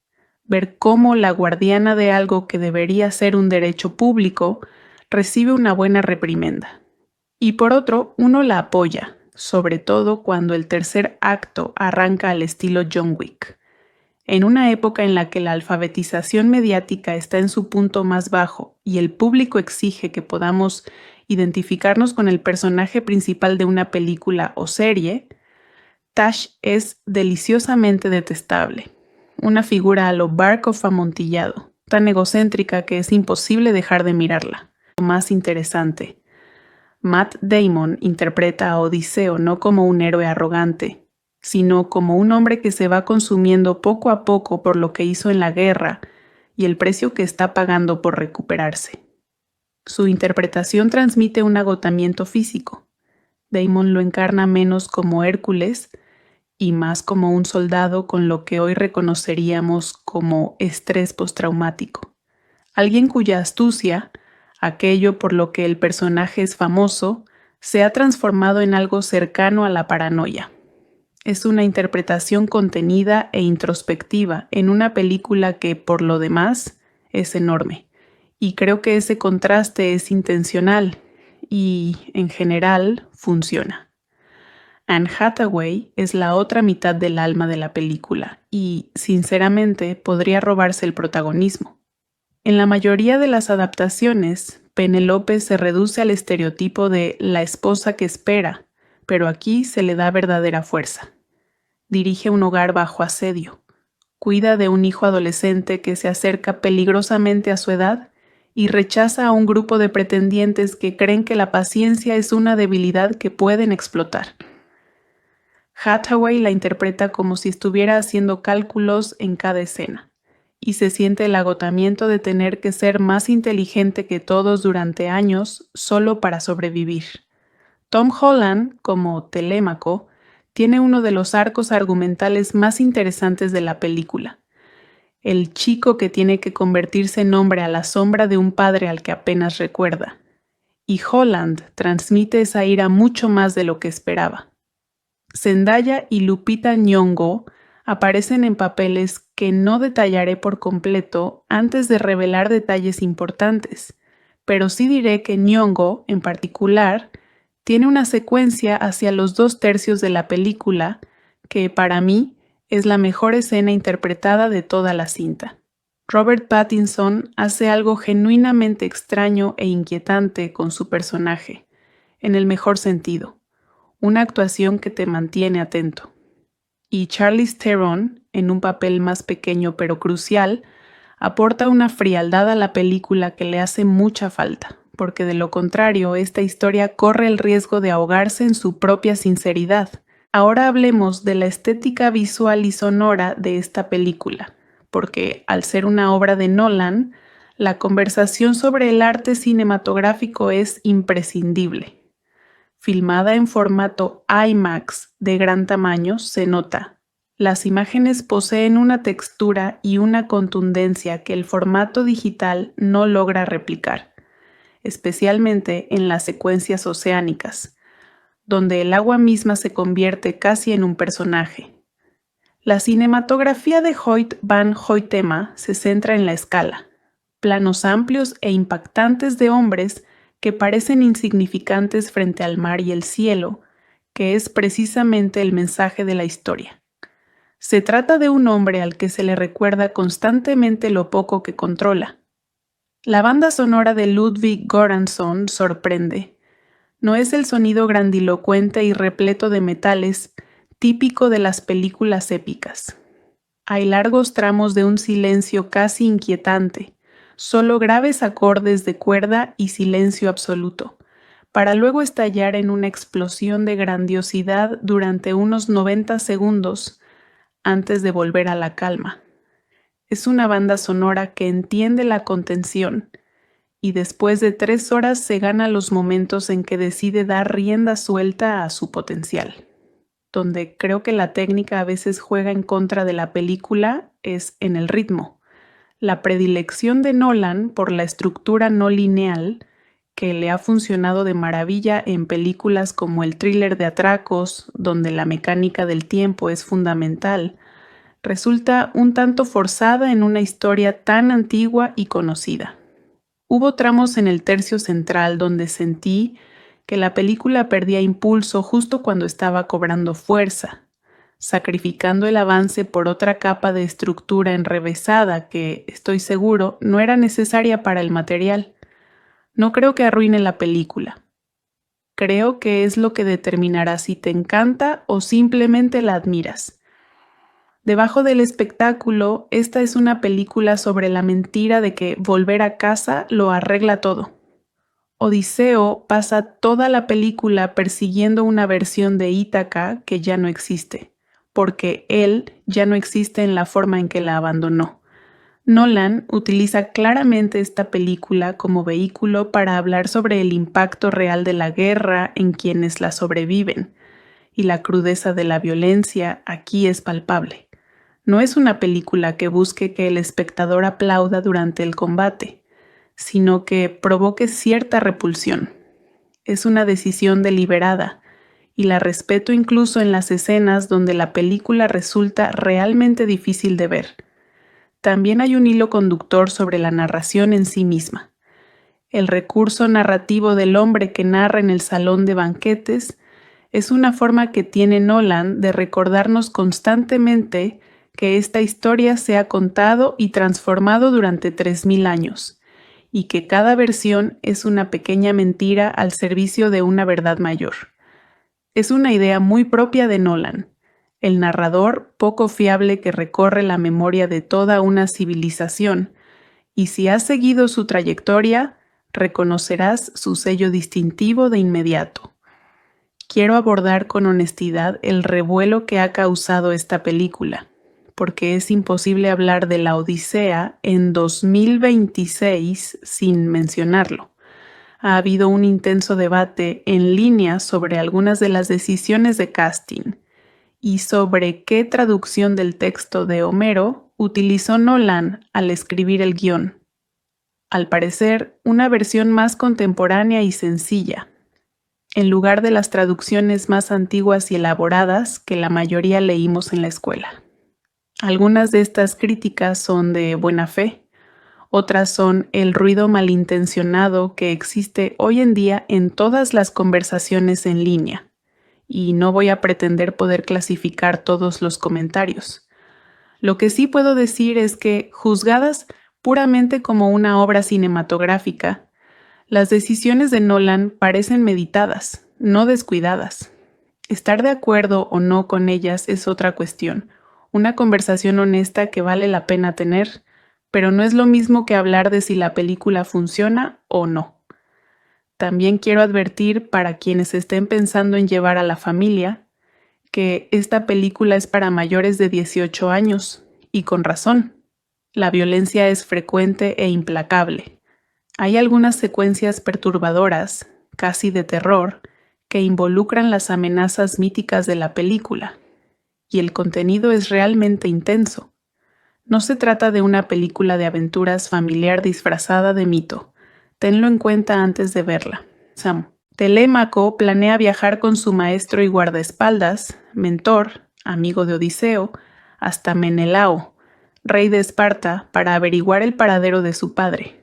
ver cómo la guardiana de algo que debería ser un derecho público recibe una buena reprimenda. Y por otro, uno la apoya, sobre todo cuando el tercer acto arranca al estilo John Wick. En una época en la que la alfabetización mediática está en su punto más bajo y el público exige que podamos identificarnos con el personaje principal de una película o serie, Tash es deliciosamente detestable. Una figura a lo Barkov amontillado, tan egocéntrica que es imposible dejar de mirarla. Lo más interesante, Matt Damon interpreta a Odiseo no como un héroe arrogante, sino como un hombre que se va consumiendo poco a poco por lo que hizo en la guerra y el precio que está pagando por recuperarse. Su interpretación transmite un agotamiento físico. Damon lo encarna menos como Hércules y más como un soldado con lo que hoy reconoceríamos como estrés postraumático. Alguien cuya astucia, aquello por lo que el personaje es famoso, se ha transformado en algo cercano a la paranoia. Es una interpretación contenida e introspectiva en una película que, por lo demás, es enorme. Y creo que ese contraste es intencional y, en general, funciona. Anne Hathaway es la otra mitad del alma de la película y, sinceramente, podría robarse el protagonismo. En la mayoría de las adaptaciones, Penélope se reduce al estereotipo de la esposa que espera, pero aquí se le da verdadera fuerza. Dirige un hogar bajo asedio, cuida de un hijo adolescente que se acerca peligrosamente a su edad y rechaza a un grupo de pretendientes que creen que la paciencia es una debilidad que pueden explotar. Hathaway la interpreta como si estuviera haciendo cálculos en cada escena, y se siente el agotamiento de tener que ser más inteligente que todos durante años solo para sobrevivir. Tom Holland, como Telémaco, tiene uno de los arcos argumentales más interesantes de la película. El chico que tiene que convertirse en hombre a la sombra de un padre al que apenas recuerda. Y Holland transmite esa ira mucho más de lo que esperaba. Zendaya y Lupita Nyong'o aparecen en papeles que no detallaré por completo antes de revelar detalles importantes, pero sí diré que Nyong'o, en particular, tiene una secuencia hacia los 2/3 de la película que, para mí, es la mejor escena interpretada de toda la cinta. Robert Pattinson hace algo genuinamente extraño e inquietante con su personaje, en el mejor sentido, una actuación que te mantiene atento. Y Charlize Theron, en un papel más pequeño pero crucial, aporta una frialdad a la película que le hace mucha falta, porque de lo contrario, esta historia corre el riesgo de ahogarse en su propia sinceridad. Ahora hablemos de la estética visual y sonora de esta película, porque al ser una obra de Nolan, la conversación sobre el arte cinematográfico es imprescindible. Filmada en formato IMAX de gran tamaño, se nota. Las imágenes poseen una textura y una contundencia que el formato digital no logra replicar, especialmente en las secuencias oceánicas, donde el agua misma se convierte casi en un personaje. La cinematografía de Hoyt van Hoytema se centra en la escala, planos amplios e impactantes de hombres que parecen insignificantes frente al mar y el cielo, que es precisamente el mensaje de la historia. Se trata de un hombre al que se le recuerda constantemente lo poco que controla. La banda sonora de Ludwig Göransson sorprende. No es el sonido grandilocuente y repleto de metales típico de las películas épicas. Hay largos tramos de un silencio casi inquietante, solo graves acordes de cuerda y silencio absoluto, para luego estallar en una explosión de grandiosidad durante unos 90 segundos antes de volver a la calma. Es una banda sonora que entiende la contención y después de 3 horas se gana los momentos en que decide dar rienda suelta a su potencial. Donde creo que la técnica a veces juega en contra de la película es en el ritmo. La predilección de Nolan por la estructura no lineal, que le ha funcionado de maravilla en películas como el thriller de atracos, donde la mecánica del tiempo es fundamental, resulta un tanto forzada en una historia tan antigua y conocida. Hubo tramos en el tercio central donde sentí que la película perdía impulso justo cuando estaba cobrando fuerza, sacrificando el avance por otra capa de estructura enrevesada que, estoy seguro, no era necesaria para el material. No creo que arruine la película. Creo que es lo que determinará si te encanta o simplemente la admiras. Debajo del espectáculo, esta es una película sobre la mentira de que volver a casa lo arregla todo. Odiseo pasa toda la película persiguiendo una versión de Ítaca que ya no existe, porque él ya no existe en la forma en que la abandonó. Nolan utiliza claramente esta película como vehículo para hablar sobre el impacto real de la guerra en quienes la sobreviven, y la crudeza de la violencia aquí es palpable. No es una película que busque que el espectador aplauda durante el combate, sino que provoque cierta repulsión. Es una decisión deliberada, y la respeto incluso en las escenas donde la película resulta realmente difícil de ver. También hay un hilo conductor sobre la narración en sí misma. El recurso narrativo del hombre que narra en el salón de banquetes es una forma que tiene Nolan de recordarnos constantemente que esta historia se ha contado y transformado durante 3000 años, y que cada versión es una pequeña mentira al servicio de una verdad mayor. Es una idea muy propia de Nolan, el narrador poco fiable que recorre la memoria de toda una civilización, y si has seguido su trayectoria, reconocerás su sello distintivo de inmediato. Quiero abordar con honestidad el revuelo que ha causado esta película, porque es imposible hablar de la Odisea en 2026 sin mencionarlo. Ha habido un intenso debate en línea sobre algunas de las decisiones de casting y sobre qué traducción del texto de Homero utilizó Nolan al escribir el guión. Al parecer, una versión más contemporánea y sencilla, en lugar de las traducciones más antiguas y elaboradas que la mayoría leímos en la escuela. Algunas de estas críticas son de buena fe, otras son el ruido malintencionado que existe hoy en día en todas las conversaciones en línea, y no voy a pretender poder clasificar todos los comentarios. Lo que sí puedo decir es que, juzgadas puramente como una obra cinematográfica, las decisiones de Nolan parecen meditadas, no descuidadas. Estar de acuerdo o no con ellas es otra cuestión, una conversación honesta que vale la pena tener, pero no es lo mismo que hablar de si la película funciona o no. También quiero advertir para quienes estén pensando en llevar a la familia que esta película es para mayores de 18 años, y con razón. La violencia es frecuente e implacable. Hay algunas secuencias perturbadoras, casi de terror, que involucran las amenazas míticas de la película, y el contenido es realmente intenso. No se trata de una película de aventuras familiar disfrazada de mito. Tenlo en cuenta antes de verla. Sam. Telémaco planea viajar con su maestro y guardaespaldas, mentor, amigo de Odiseo, hasta Menelao, rey de Esparta, para averiguar el paradero de su padre.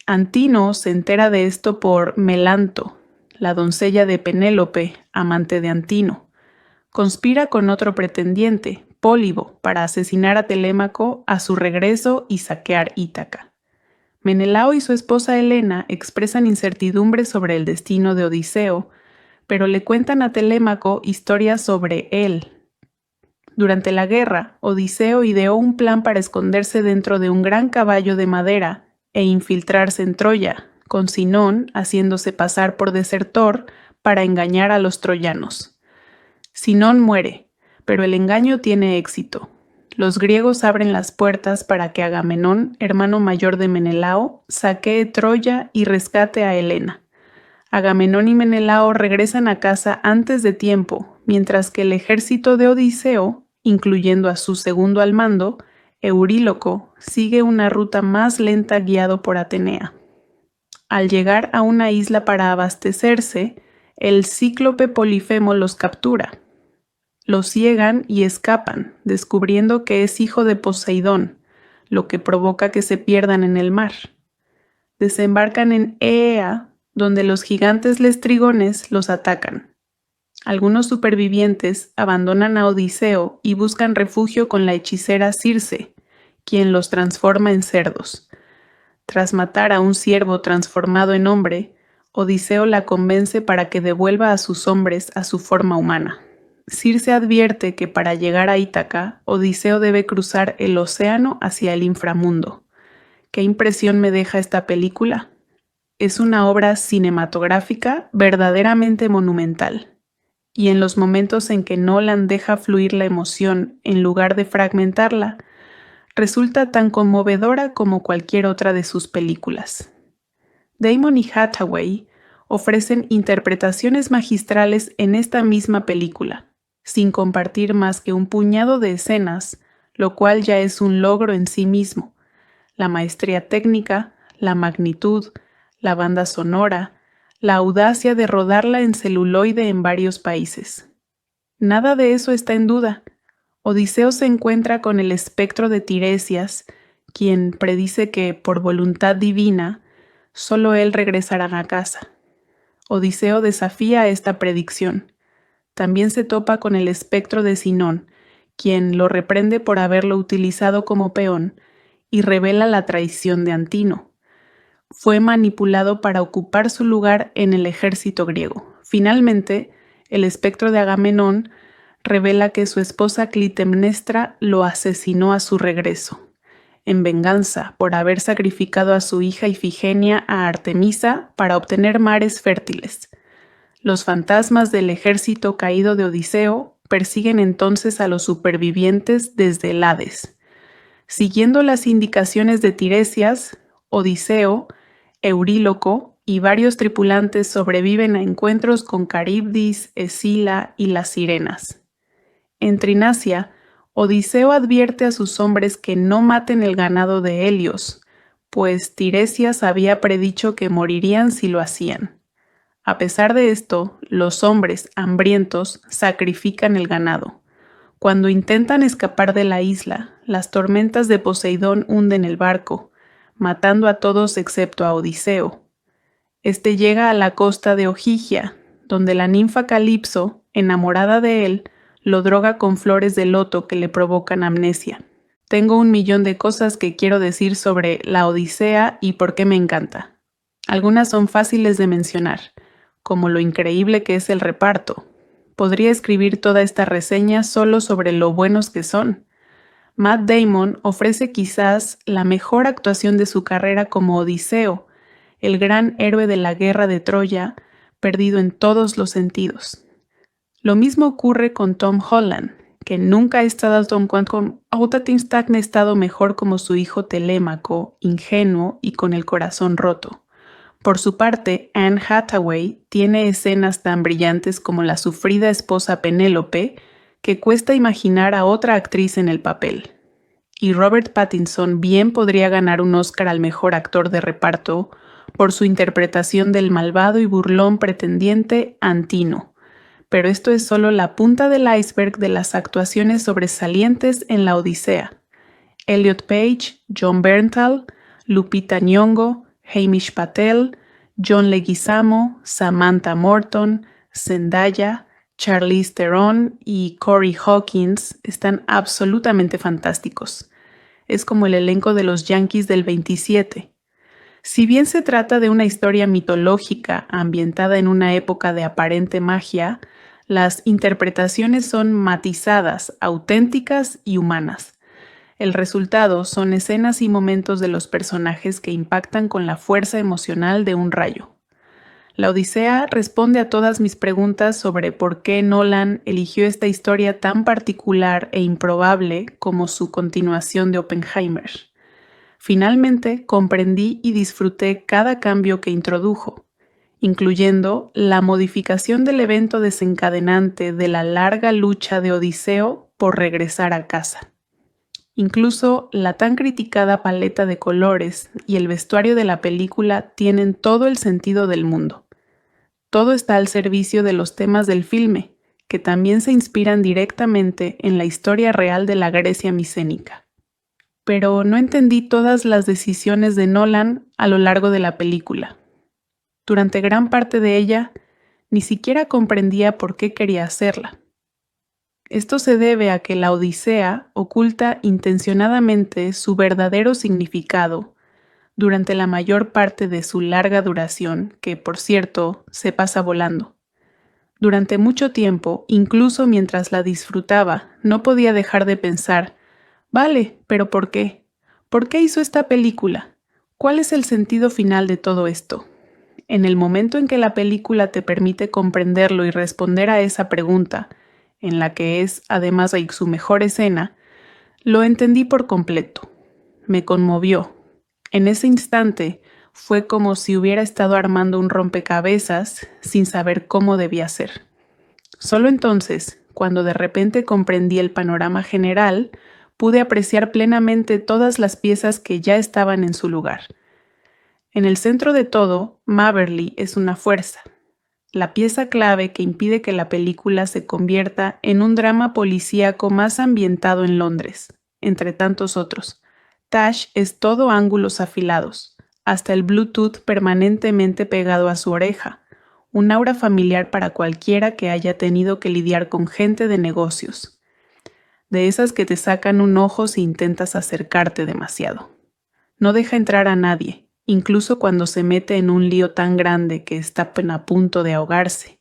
Antino se entera de esto por Melanto, la doncella de Penélope, amante de Antino. Conspira con otro pretendiente, Pólibo, para asesinar a Telémaco a su regreso y saquear Ítaca. Menelao y su esposa Helena expresan incertidumbre sobre el destino de Odiseo, pero le cuentan a Telémaco historias sobre él. Durante la guerra, Odiseo ideó un plan para esconderse dentro de un gran caballo de madera e infiltrarse en Troya, con Sinón haciéndose pasar por desertor para engañar a los troyanos. Sinón muere, pero el engaño tiene éxito. Los griegos abren las puertas para que Agamenón, hermano mayor de Menelao, saquee Troya y rescate a Helena. Agamenón y Menelao regresan a casa antes de tiempo, mientras que el ejército de Odiseo, incluyendo a su segundo al mando, Euríloco, sigue una ruta más lenta guiado por Atenea. Al llegar a una isla para abastecerse, el cíclope Polifemo los captura. Los ciegan y escapan, descubriendo que es hijo de Poseidón, lo que provoca que se pierdan en el mar. Desembarcan en Eea, donde los gigantes lestrigones los atacan. Algunos supervivientes abandonan a Odiseo y buscan refugio con la hechicera Circe, quien los transforma en cerdos. Tras matar a un ciervo transformado en hombre, Odiseo la convence para que devuelva a sus hombres a su forma humana. Circe advierte que para llegar a Ítaca, Odiseo debe cruzar el océano hacia el inframundo. ¿Qué impresión me deja esta película? Es una obra cinematográfica verdaderamente monumental. Y en los momentos en que Nolan deja fluir la emoción en lugar de fragmentarla, resulta tan conmovedora como cualquier otra de sus películas. Damon y Hathaway ofrecen interpretaciones magistrales en esta misma película, sin compartir más que un puñado de escenas, lo cual ya es un logro en sí mismo. La maestría técnica, la magnitud, la banda sonora, la audacia de rodarla en celuloide en varios países. Nada de eso está en duda. Odiseo se encuentra con el espectro de Tiresias, quien predice que, por voluntad divina, solo él regresará a casa. Odiseo desafía esta predicción. También se topa con el espectro de Sinón, quien lo reprende por haberlo utilizado como peón y revela la traición de Antino. Fue manipulado para ocupar su lugar en el ejército griego. Finalmente, el espectro de Agamenón revela que su esposa Clitemnestra lo asesinó a su regreso, en venganza por haber sacrificado a su hija Ifigenia a Artemisa para obtener mares fértiles. Los fantasmas del ejército caído de Odiseo persiguen entonces a los supervivientes desde el Hades. Siguiendo las indicaciones de Tiresias, Odiseo, Euríloco y varios tripulantes sobreviven a encuentros con Caribdis, Escila y las sirenas. En Trinacia, Odiseo advierte a sus hombres que no maten el ganado de Helios, pues Tiresias había predicho que morirían si lo hacían. A pesar de esto, los hombres, hambrientos, sacrifican el ganado. Cuando intentan escapar de la isla, las tormentas de Poseidón hunden el barco, matando a todos excepto a Odiseo. Este llega a la costa de Ogygia, donde la ninfa Calipso, enamorada de él, lo droga con flores de loto que le provocan amnesia. Tengo 1.000.000 de cosas que quiero decir sobre la Odisea y por qué me encanta. Algunas son fáciles de mencionar, como lo increíble que es el reparto. Podría escribir toda esta reseña solo sobre lo buenos que son. Matt Damon ofrece quizás la mejor actuación de su carrera como Odiseo, el gran héroe de la guerra de Troya, perdido en todos los sentidos. Lo mismo ocurre con Tom Holland, que nunca ha estado estado mejor como su hijo Telémaco, ingenuo y con el corazón roto. Por su parte, Anne Hathaway tiene escenas tan brillantes como la sufrida esposa Penélope, que cuesta imaginar a otra actriz en el papel. Y Robert Pattinson bien podría ganar un Oscar al mejor actor de reparto por su interpretación del malvado y burlón pretendiente Antino. Pero esto es solo la punta del iceberg de las actuaciones sobresalientes en la Odisea. Elliot Page, John Bernthal, Lupita Nyong'o, Hamish Patel, John Leguizamo, Samantha Morton, Zendaya, Charlize Theron y Corey Hawkins están absolutamente fantásticos. Es como el elenco de los Yankees del 27. Si bien se trata de una historia mitológica ambientada en una época de aparente magia, las interpretaciones son matizadas, auténticas y humanas. El resultado son escenas y momentos de los personajes que impactan con la fuerza emocional de un rayo. La Odisea responde a todas mis preguntas sobre por qué Nolan eligió esta historia tan particular e improbable como su continuación de Oppenheimer. Finalmente comprendí y disfruté cada cambio que introdujo, incluyendo la modificación del evento desencadenante de la larga lucha de Odiseo por regresar a casa. Incluso la tan criticada paleta de colores y el vestuario de la película tienen todo el sentido del mundo. Todo está al servicio de los temas del filme, que también se inspiran directamente en la historia real de la Grecia micénica. Pero no entendí todas las decisiones de Nolan a lo largo de la película. Durante gran parte de ella, ni siquiera comprendía por qué quería hacerla. Esto se debe a que la Odisea oculta intencionadamente su verdadero significado durante la mayor parte de su larga duración, que, por cierto, se pasa volando. Durante mucho tiempo, incluso mientras la disfrutaba, no podía dejar de pensar, vale, pero ¿por qué? ¿Por qué hizo esta película? ¿Cuál es el sentido final de todo esto? En el momento en que la película te permite comprenderlo y responder a esa pregunta, en la que es, además de su mejor escena, lo entendí por completo. Me conmovió. En ese instante fue como si hubiera estado armando un rompecabezas sin saber cómo debía ser. Solo entonces, cuando de repente comprendí el panorama general, pude apreciar plenamente todas las piezas que ya estaban en su lugar. En el centro de todo, Maberly es una fuerza. La pieza clave que impide que la película se convierta en un drama policíaco más ambientado en Londres, entre tantos otros. Tash es todo ángulos afilados, hasta el Bluetooth permanentemente pegado a su oreja, un aura familiar para cualquiera que haya tenido que lidiar con gente de negocios, de esas que te sacan un ojo si intentas acercarte demasiado. No deja entrar a nadie, incluso cuando se mete en un lío tan grande que está a punto de ahogarse,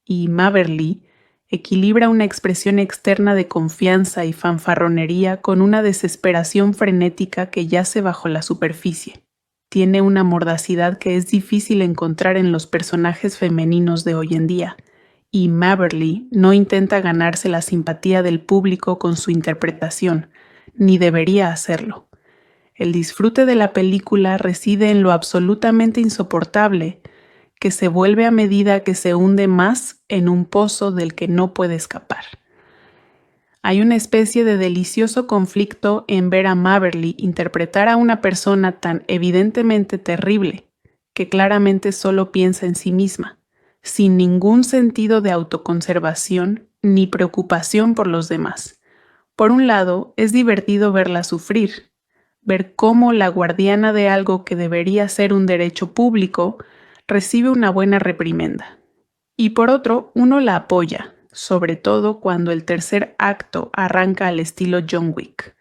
y Maberly equilibra una expresión externa de confianza y fanfarronería con una desesperación frenética que yace bajo la superficie. Tiene una mordacidad que es difícil encontrar en los personajes femeninos de hoy en día, y Maberly no intenta ganarse la simpatía del público con su interpretación, ni debería hacerlo. El disfrute de la película reside en lo absolutamente insoportable, que se vuelve a medida que se hunde más en un pozo del que no puede escapar. Hay una especie de delicioso conflicto en ver a Maberly interpretar a una persona tan evidentemente terrible, que claramente solo piensa en sí misma, sin ningún sentido de autoconservación ni preocupación por los demás. Por un lado, es divertido verla sufrir, ver cómo la guardiana de algo que debería ser un derecho público recibe una buena reprimenda. Y por otro, uno la apoya, sobre todo cuando el tercer acto arranca al estilo John Wick.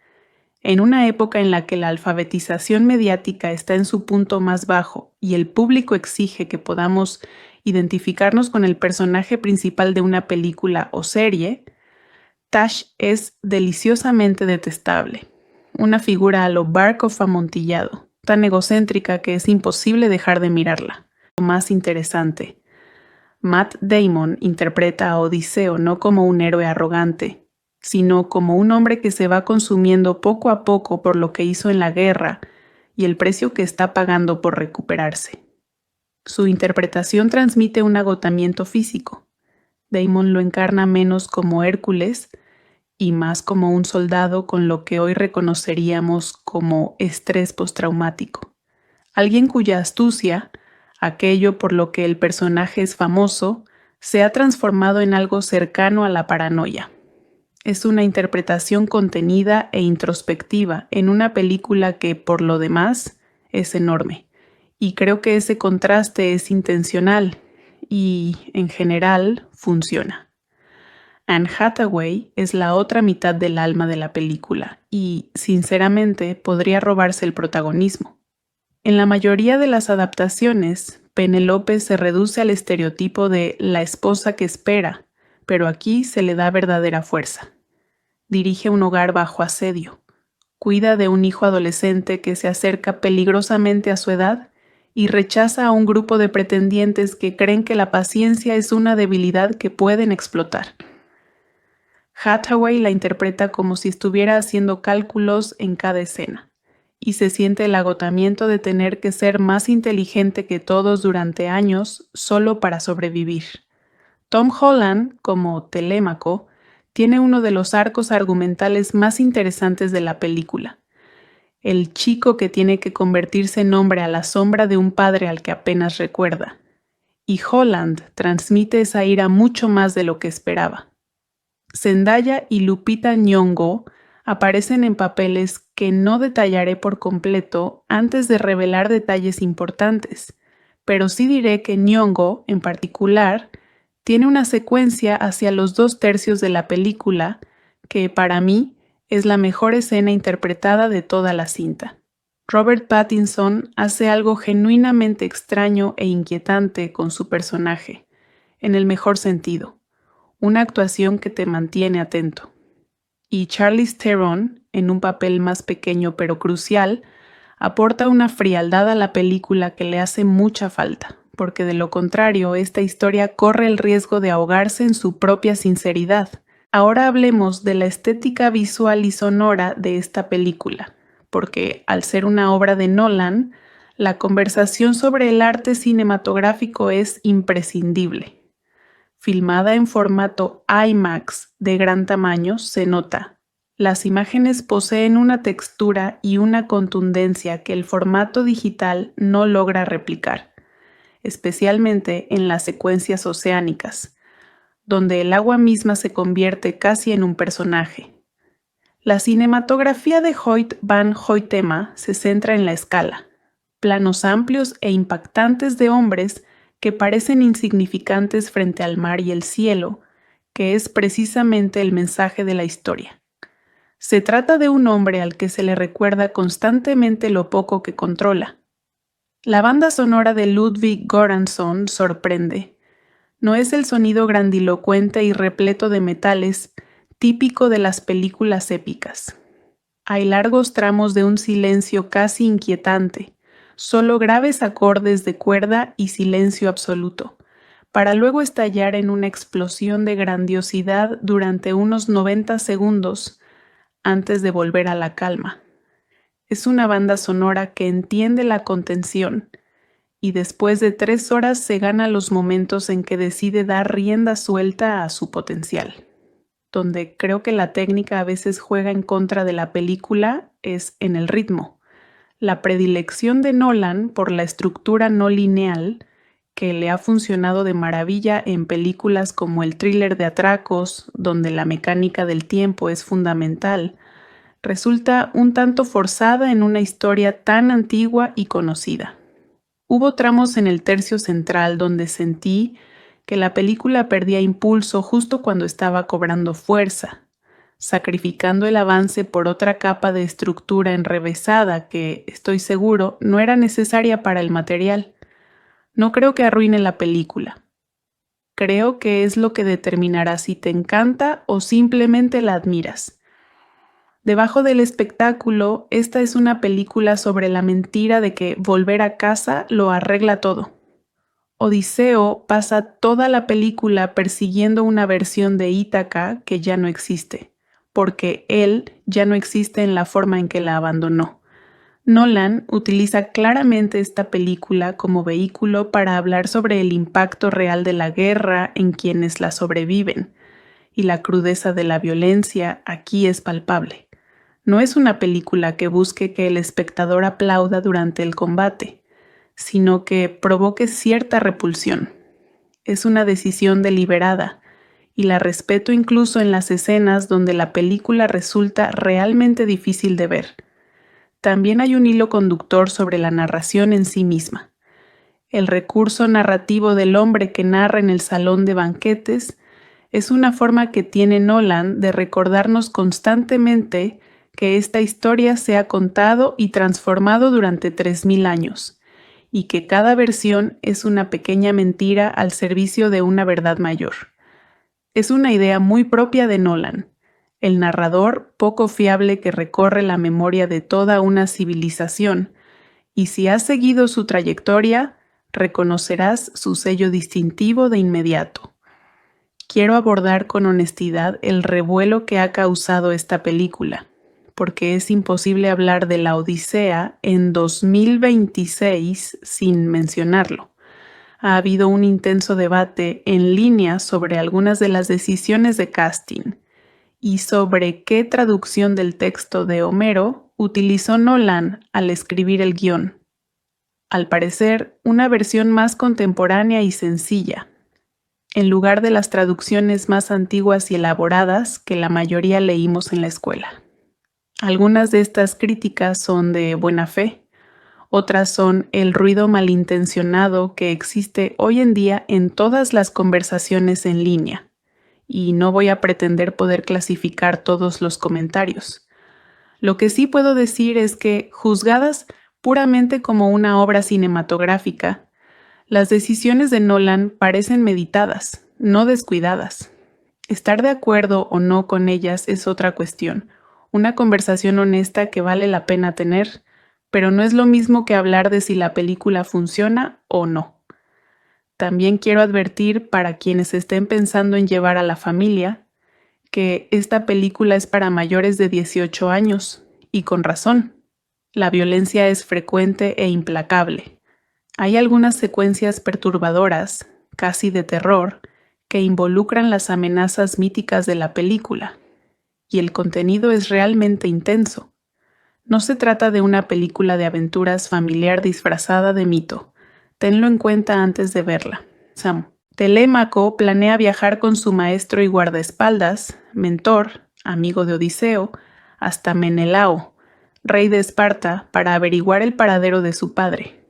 En una época en la que la alfabetización mediática está en su punto más bajo y el público exige que podamos identificarnos con el personaje principal de una película o serie, Tash es deliciosamente detestable. Una figura a lo Barkov amontillado, tan egocéntrica que es imposible dejar de mirarla. Lo más interesante, Matt Damon interpreta a Odiseo no como un héroe arrogante, sino como un hombre que se va consumiendo poco a poco por lo que hizo en la guerra y el precio que está pagando por recuperarse. Su interpretación transmite un agotamiento físico. Damon lo encarna menos como Hércules y más como un soldado con lo que hoy reconoceríamos como estrés postraumático. Alguien cuya astucia, aquello por lo que el personaje es famoso, se ha transformado en algo cercano a la paranoia. Es una interpretación contenida e introspectiva en una película que, por lo demás, es enorme. Y creo que ese contraste es intencional y, en general, funciona. Anne Hathaway es la otra mitad del alma de la película y, sinceramente, podría robarse el protagonismo. En la mayoría de las adaptaciones, Penélope se reduce al estereotipo de la esposa que espera, pero aquí se le da verdadera fuerza. Dirige un hogar bajo asedio, cuida de un hijo adolescente que se acerca peligrosamente a su edad y rechaza a un grupo de pretendientes que creen que la paciencia es una debilidad que pueden explotar. Hathaway la interpreta como si estuviera haciendo cálculos en cada escena, y se siente el agotamiento de tener que ser más inteligente que todos durante años solo para sobrevivir. Tom Holland, como Telémaco, tiene uno de los arcos argumentales más interesantes de la película. El chico que tiene que convertirse en hombre a la sombra de un padre al que apenas recuerda. Y Holland transmite esa ira mucho más de lo que esperaba. Zendaya y Lupita Nyong'o aparecen en papeles que no detallaré por completo antes de revelar detalles importantes, pero sí diré que Nyong'o, en particular, tiene una secuencia hacia los 2/3 de la película que, para mí, es la mejor escena interpretada de toda la cinta. Robert Pattinson hace algo genuinamente extraño e inquietante con su personaje, en el mejor sentido. Una actuación que te mantiene atento. Y Charlize Theron, en un papel más pequeño pero crucial, aporta una frialdad a la película que le hace mucha falta, porque de lo contrario, esta historia corre el riesgo de ahogarse en su propia sinceridad. Ahora hablemos de la estética visual y sonora de esta película, porque al ser una obra de Nolan, la conversación sobre el arte cinematográfico es imprescindible. Filmada en formato IMAX de gran tamaño, se nota. Las imágenes poseen una textura y una contundencia que el formato digital no logra replicar, especialmente en las secuencias oceánicas, donde el agua misma se convierte casi en un personaje. La cinematografía de Hoyt van Hoytema se centra en la escala, planos amplios e impactantes de hombres que parecen insignificantes frente al mar y el cielo, que es precisamente el mensaje de la historia. Se trata de un hombre al que se le recuerda constantemente lo poco que controla. La banda sonora de Ludwig Göransson sorprende. No es el sonido grandilocuente y repleto de metales típico de las películas épicas. Hay largos tramos de un silencio casi inquietante, solo graves acordes de cuerda y silencio absoluto, para luego estallar en una explosión de grandiosidad durante unos 90 segundos antes de volver a la calma. Es una banda sonora que entiende la contención y después de 3 horas se gana los momentos en que decide dar rienda suelta a su potencial. Donde creo que la técnica a veces juega en contra de la película es en el ritmo. La predilección de Nolan por la estructura no lineal, que le ha funcionado de maravilla en películas como el thriller de atracos, donde la mecánica del tiempo es fundamental, resulta un tanto forzada en una historia tan antigua y conocida. Hubo tramos en el tercio central donde sentí que la película perdía impulso justo cuando estaba cobrando fuerza, sacrificando el avance por otra capa de estructura enrevesada que, estoy seguro, no era necesaria para el material. No creo que arruine la película. Creo que es lo que determinará si te encanta o simplemente la admiras. Debajo del espectáculo, esta es una película sobre la mentira de que volver a casa lo arregla todo. Odiseo pasa toda la película persiguiendo una versión de Ítaca que ya no existe, porque él ya no existe en la forma en que la abandonó. Nolan utiliza claramente esta película como vehículo para hablar sobre el impacto real de la guerra en quienes la sobreviven, y la crudeza de la violencia aquí es palpable. No es una película que busque que el espectador aplauda durante el combate, sino que provoque cierta repulsión. Es una decisión deliberada, y la respeto incluso en las escenas donde la película resulta realmente difícil de ver. También hay un hilo conductor sobre la narración en sí misma. El recurso narrativo del hombre que narra en el salón de banquetes es una forma que tiene Nolan de recordarnos constantemente que esta historia se ha contado y transformado durante 3000 años, y que cada versión es una pequeña mentira al servicio de una verdad mayor. Es una idea muy propia de Nolan, el narrador poco fiable que recorre la memoria de toda una civilización, y si has seguido su trayectoria, reconocerás su sello distintivo de inmediato. Quiero abordar con honestidad el revuelo que ha causado esta película, porque es imposible hablar de la Odisea en 2026 sin mencionarlo. Ha habido un intenso debate en línea sobre algunas de las decisiones de casting y sobre qué traducción del texto de Homero utilizó Nolan al escribir el guión. Al parecer, una versión más contemporánea y sencilla, en lugar de las traducciones más antiguas y elaboradas que la mayoría leímos en la escuela. Algunas de estas críticas son de buena fe, otras son el ruido malintencionado que existe hoy en día en todas las conversaciones en línea, y no voy a pretender poder clasificar todos los comentarios. Lo que sí puedo decir es que, juzgadas puramente como una obra cinematográfica, las decisiones de Nolan parecen meditadas, no descuidadas. Estar de acuerdo o no con ellas es otra cuestión, una conversación honesta que vale la pena tener, pero no es lo mismo que hablar de si la película funciona o no. También quiero advertir para quienes estén pensando en llevar a la familia que esta película es para mayores de 18 años, y con razón. La violencia es frecuente e implacable. Hay algunas secuencias perturbadoras, casi de terror, que involucran las amenazas míticas de la película, y el contenido es realmente intenso. No se trata de una película de aventuras familiar disfrazada de mito. Tenlo en cuenta antes de verla. Sam. Telémaco planea viajar con su maestro y guardaespaldas, mentor, amigo de Odiseo, hasta Menelao, rey de Esparta, para averiguar el paradero de su padre.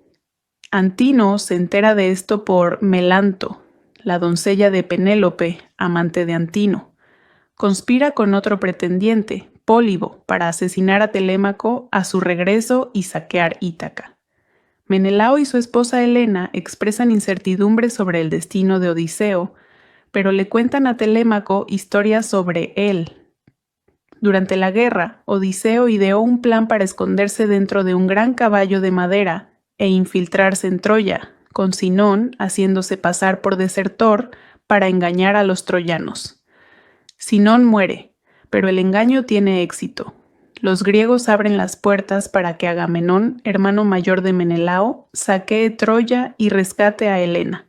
Antino se entera de esto por Melanto, la doncella de Penélope, amante de Antino. Conspira con otro pretendiente, Pólibo, para asesinar a Telémaco a su regreso y saquear Ítaca. Menelao y su esposa Helena expresan incertidumbre sobre el destino de Odiseo, pero le cuentan a Telémaco historias sobre él. Durante la guerra, Odiseo ideó un plan para esconderse dentro de un gran caballo de madera e infiltrarse en Troya, con Sinón haciéndose pasar por desertor para engañar a los troyanos. Sinón muere, pero el engaño tiene éxito. Los griegos abren las puertas para que Agamenón, hermano mayor de Menelao, saquee Troya y rescate a Helena.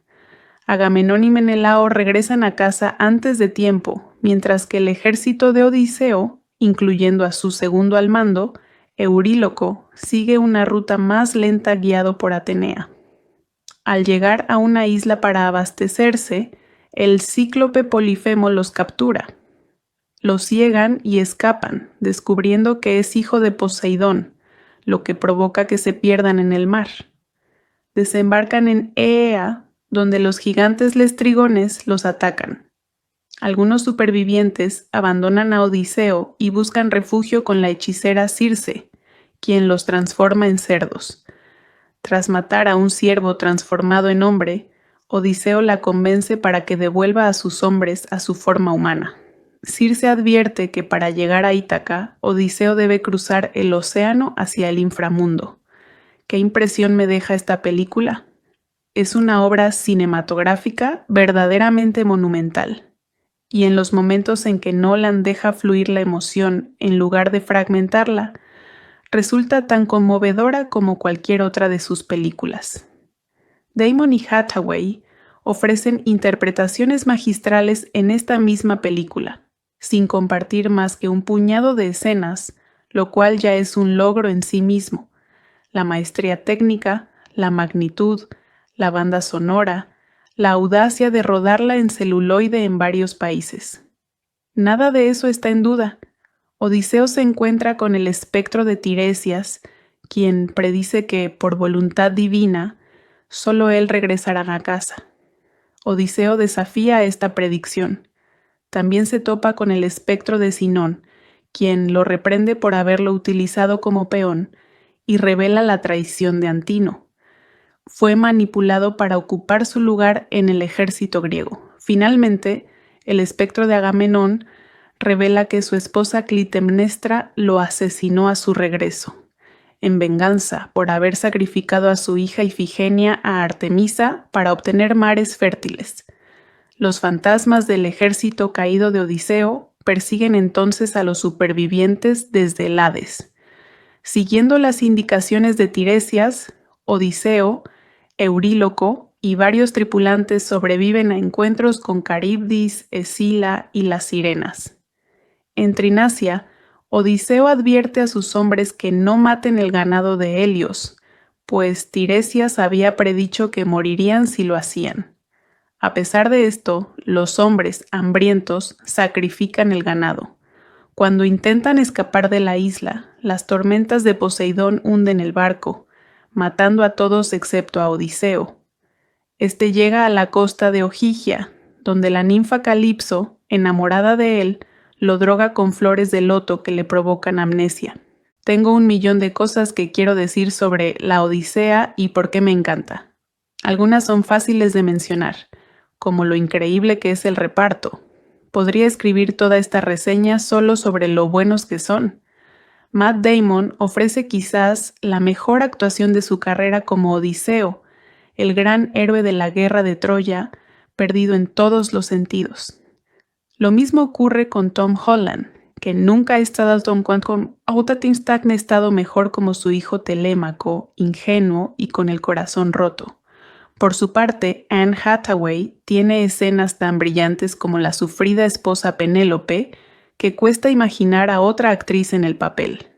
Agamenón y Menelao regresan a casa antes de tiempo, mientras que el ejército de Odiseo, incluyendo a su segundo al mando, Euríloco, sigue una ruta más lenta guiado por Atenea. Al llegar a una isla para abastecerse, el cíclope Polifemo los captura. Los ciegan y escapan, descubriendo que es hijo de Poseidón, lo que provoca que se pierdan en el mar. Desembarcan en Eea, donde los gigantes lestrigones los atacan. Algunos supervivientes abandonan a Odiseo y buscan refugio con la hechicera Circe, quien los transforma en cerdos. Tras matar a un ciervo transformado en hombre, Odiseo la convence para que devuelva a sus hombres a su forma humana. Circe advierte que para llegar a Ítaca, Odiseo debe cruzar el océano hacia el inframundo. ¿Qué impresión me deja esta película? Es una obra cinematográfica verdaderamente monumental. Y en los momentos en que Nolan deja fluir la emoción en lugar de fragmentarla, resulta tan conmovedora como cualquier otra de sus películas. Damon y Hathaway ofrecen interpretaciones magistrales en esta misma película, sin compartir más que un puñado de escenas, lo cual ya es un logro en sí mismo. La maestría técnica, la magnitud, la banda sonora, la audacia de rodarla en celuloide en varios países. Nada de eso está en duda. Odiseo se encuentra con el espectro de Tiresias, quien predice que, por voluntad divina, solo él regresará a casa. Odiseo desafía esta predicción. También se topa con el espectro de Sinón, quien lo reprende por haberlo utilizado como peón y revela la traición de Antino. Fue manipulado para ocupar su lugar en el ejército griego. Finalmente, el espectro de Agamenón revela que su esposa Clitemnestra lo asesinó a su regreso, en venganza por haber sacrificado a su hija Ifigenia a Artemisa para obtener mares fértiles. Los fantasmas del ejército caído de Odiseo persiguen entonces a los supervivientes desde el Hades. Siguiendo las indicaciones de Tiresias, Odiseo, Euríloco y varios tripulantes sobreviven a encuentros con Caribdis, Escila y las sirenas. En Trinacia, Odiseo advierte a sus hombres que no maten el ganado de Helios, pues Tiresias había predicho que morirían si lo hacían. A pesar de esto, los hombres, hambrientos, sacrifican el ganado. Cuando intentan escapar de la isla, las tormentas de Poseidón hunden el barco, matando a todos excepto a Odiseo. Este llega a la costa de Ogygia, donde la ninfa Calipso, enamorada de él, lo droga con flores de loto que le provocan amnesia. Tengo 1.000.000 de cosas que quiero decir sobre la Odisea y por qué me encanta. Algunas son fáciles de mencionar, como lo increíble que es el reparto. Podría escribir toda esta reseña solo sobre lo buenos que son. Matt Damon ofrece quizás la mejor actuación de su carrera como Odiseo, el gran héroe de la guerra de Troya, perdido en todos los sentidos. Lo mismo ocurre con Tom Holland, que nunca ha estado estado mejor como su hijo Telémaco, ingenuo y con el corazón roto. Por su parte, Anne Hathaway tiene escenas tan brillantes como la sufrida esposa Penélope, que cuesta imaginar a otra actriz en el papel.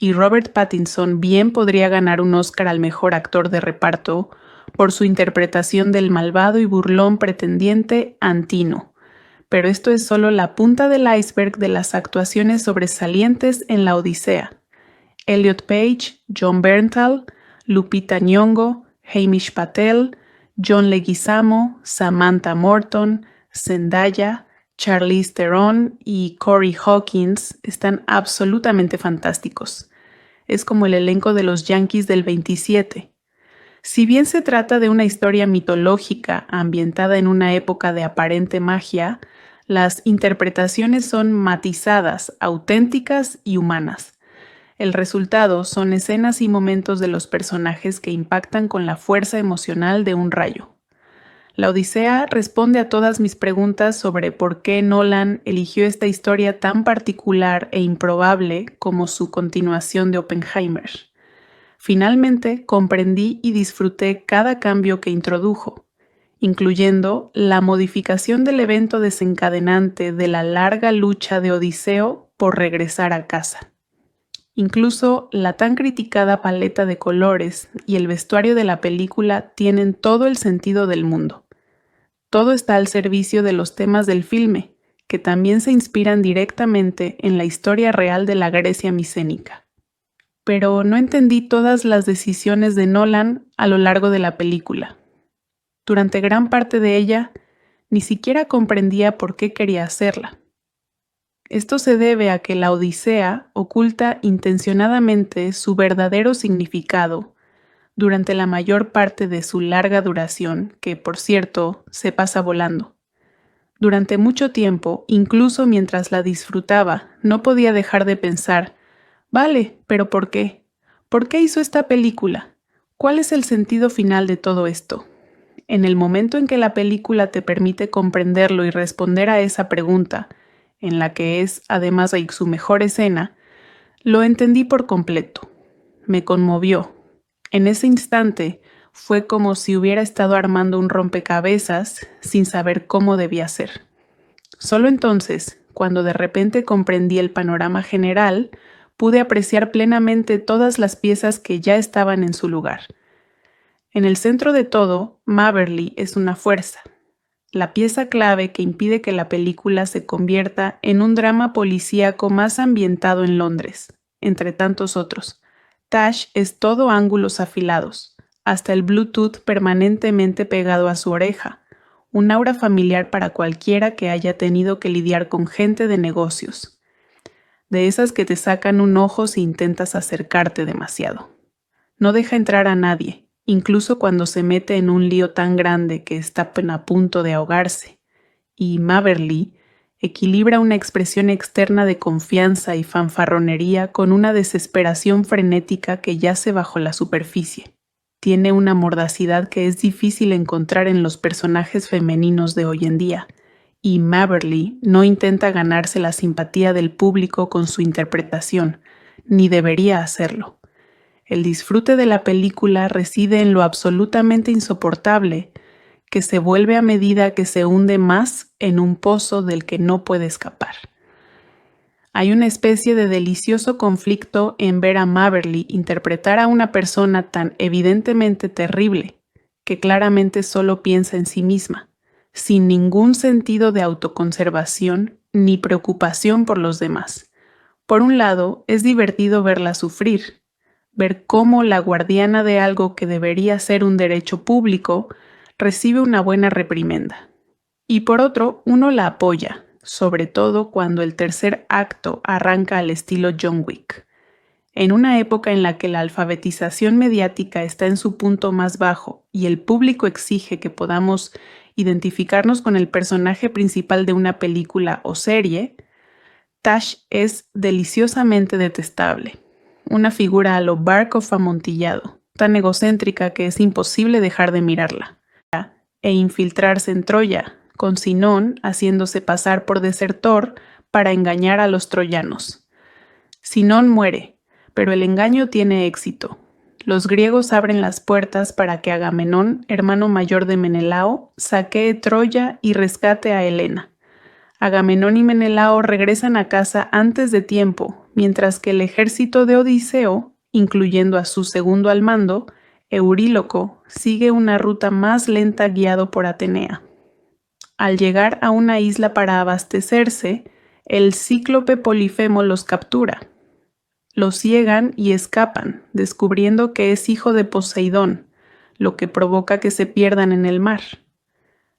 Y Robert Pattinson bien podría ganar un Oscar al mejor actor de reparto por su interpretación del malvado y burlón pretendiente Antino. Pero esto es solo la punta del iceberg de las actuaciones sobresalientes en la Odisea. Elliot Page, Jon Bernthal, Lupita Nyong'o, Hamish Patel, John Leguizamo, Samantha Morton, Zendaya, Charlize Theron y Corey Hawkins están absolutamente fantásticos. Es como el elenco de los Yankees del 27. Si bien se trata de una historia mitológica ambientada en una época de aparente magia, las interpretaciones son matizadas, auténticas y humanas. El resultado son escenas y momentos de los personajes que impactan con la fuerza emocional de un rayo. La Odisea responde a todas mis preguntas sobre por qué Nolan eligió esta historia tan particular e improbable como su continuación de Oppenheimer. Finalmente comprendí y disfruté cada cambio que introdujo, incluyendo la modificación del evento desencadenante de la larga lucha de Odiseo por regresar a casa. Incluso la tan criticada paleta de colores y el vestuario de la película tienen todo el sentido del mundo. Todo está al servicio de los temas del filme, que también se inspiran directamente en la historia real de la Grecia micénica. Pero no entendí todas las decisiones de Nolan a lo largo de la película. Durante gran parte de ella, ni siquiera comprendía por qué quería hacerla. Esto se debe a que la Odisea oculta intencionadamente su verdadero significado durante la mayor parte de su larga duración, que, por cierto, se pasa volando. Durante mucho tiempo, incluso mientras la disfrutaba, no podía dejar de pensar, vale, pero ¿por qué? ¿Por qué hizo esta película? ¿Cuál es el sentido final de todo esto? En el momento en que la película te permite comprenderlo y responder a esa pregunta, en la que es, además de su mejor escena, lo entendí por completo. Me conmovió. En ese instante fue como si hubiera estado armando un rompecabezas sin saber cómo debía ser. Solo entonces, cuando de repente comprendí el panorama general, pude apreciar plenamente todas las piezas que ya estaban en su lugar. En el centro de todo, Maberly es una fuerza, la pieza clave que impide que la película se convierta en un drama policíaco más ambientado en Londres, entre tantos otros. Tash es todo ángulos afilados, hasta el Bluetooth permanentemente pegado a su oreja, un aura familiar para cualquiera que haya tenido que lidiar con gente de negocios, de esas que te sacan un ojo si intentas acercarte demasiado. No deja entrar a nadie, incluso cuando se mete en un lío tan grande que está a punto de ahogarse, y Maberly equilibra una expresión externa de confianza y fanfarronería con una desesperación frenética que yace bajo la superficie. Tiene una mordacidad que es difícil encontrar en los personajes femeninos de hoy en día, y Maberly no intenta ganarse la simpatía del público con su interpretación, ni debería hacerlo. El disfrute de la película reside en lo absolutamente insoportable que se vuelve a medida que se hunde más en un pozo del que no puede escapar. Hay una especie de delicioso conflicto en ver a Maberly interpretar a una persona tan evidentemente terrible, que claramente solo piensa en sí misma, sin ningún sentido de autoconservación ni preocupación por los demás. Por un lado, es divertido verla sufrir, ver cómo la guardiana de algo que debería ser un derecho público recibe una buena reprimenda. Y por otro, uno la apoya, sobre todo cuando el tercer acto arranca al estilo John Wick. En una época en la que la alfabetización mediática está en su punto más bajo y el público exige que podamos identificarnos con el personaje principal de una película o serie, Tash es deliciosamente detestable. Una figura a lo Barkov amontillado, tan egocéntrica que es imposible dejar de mirarla. E infiltrarse en Troya, con Sinón haciéndose pasar por desertor para engañar a los troyanos. Sinón muere, pero el engaño tiene éxito. Los griegos abren las puertas para que Agamenón, hermano mayor de Menelao, saquee Troya y rescate a Helena. Agamenón y Menelao regresan a casa antes de tiempo, mientras que el ejército de Odiseo, incluyendo a su segundo al mando, Euríloco, sigue una ruta más lenta guiado por Atenea. Al llegar a una isla para abastecerse, el cíclope Polifemo los captura. Los ciegan y escapan, descubriendo que es hijo de Poseidón, lo que provoca que se pierdan en el mar.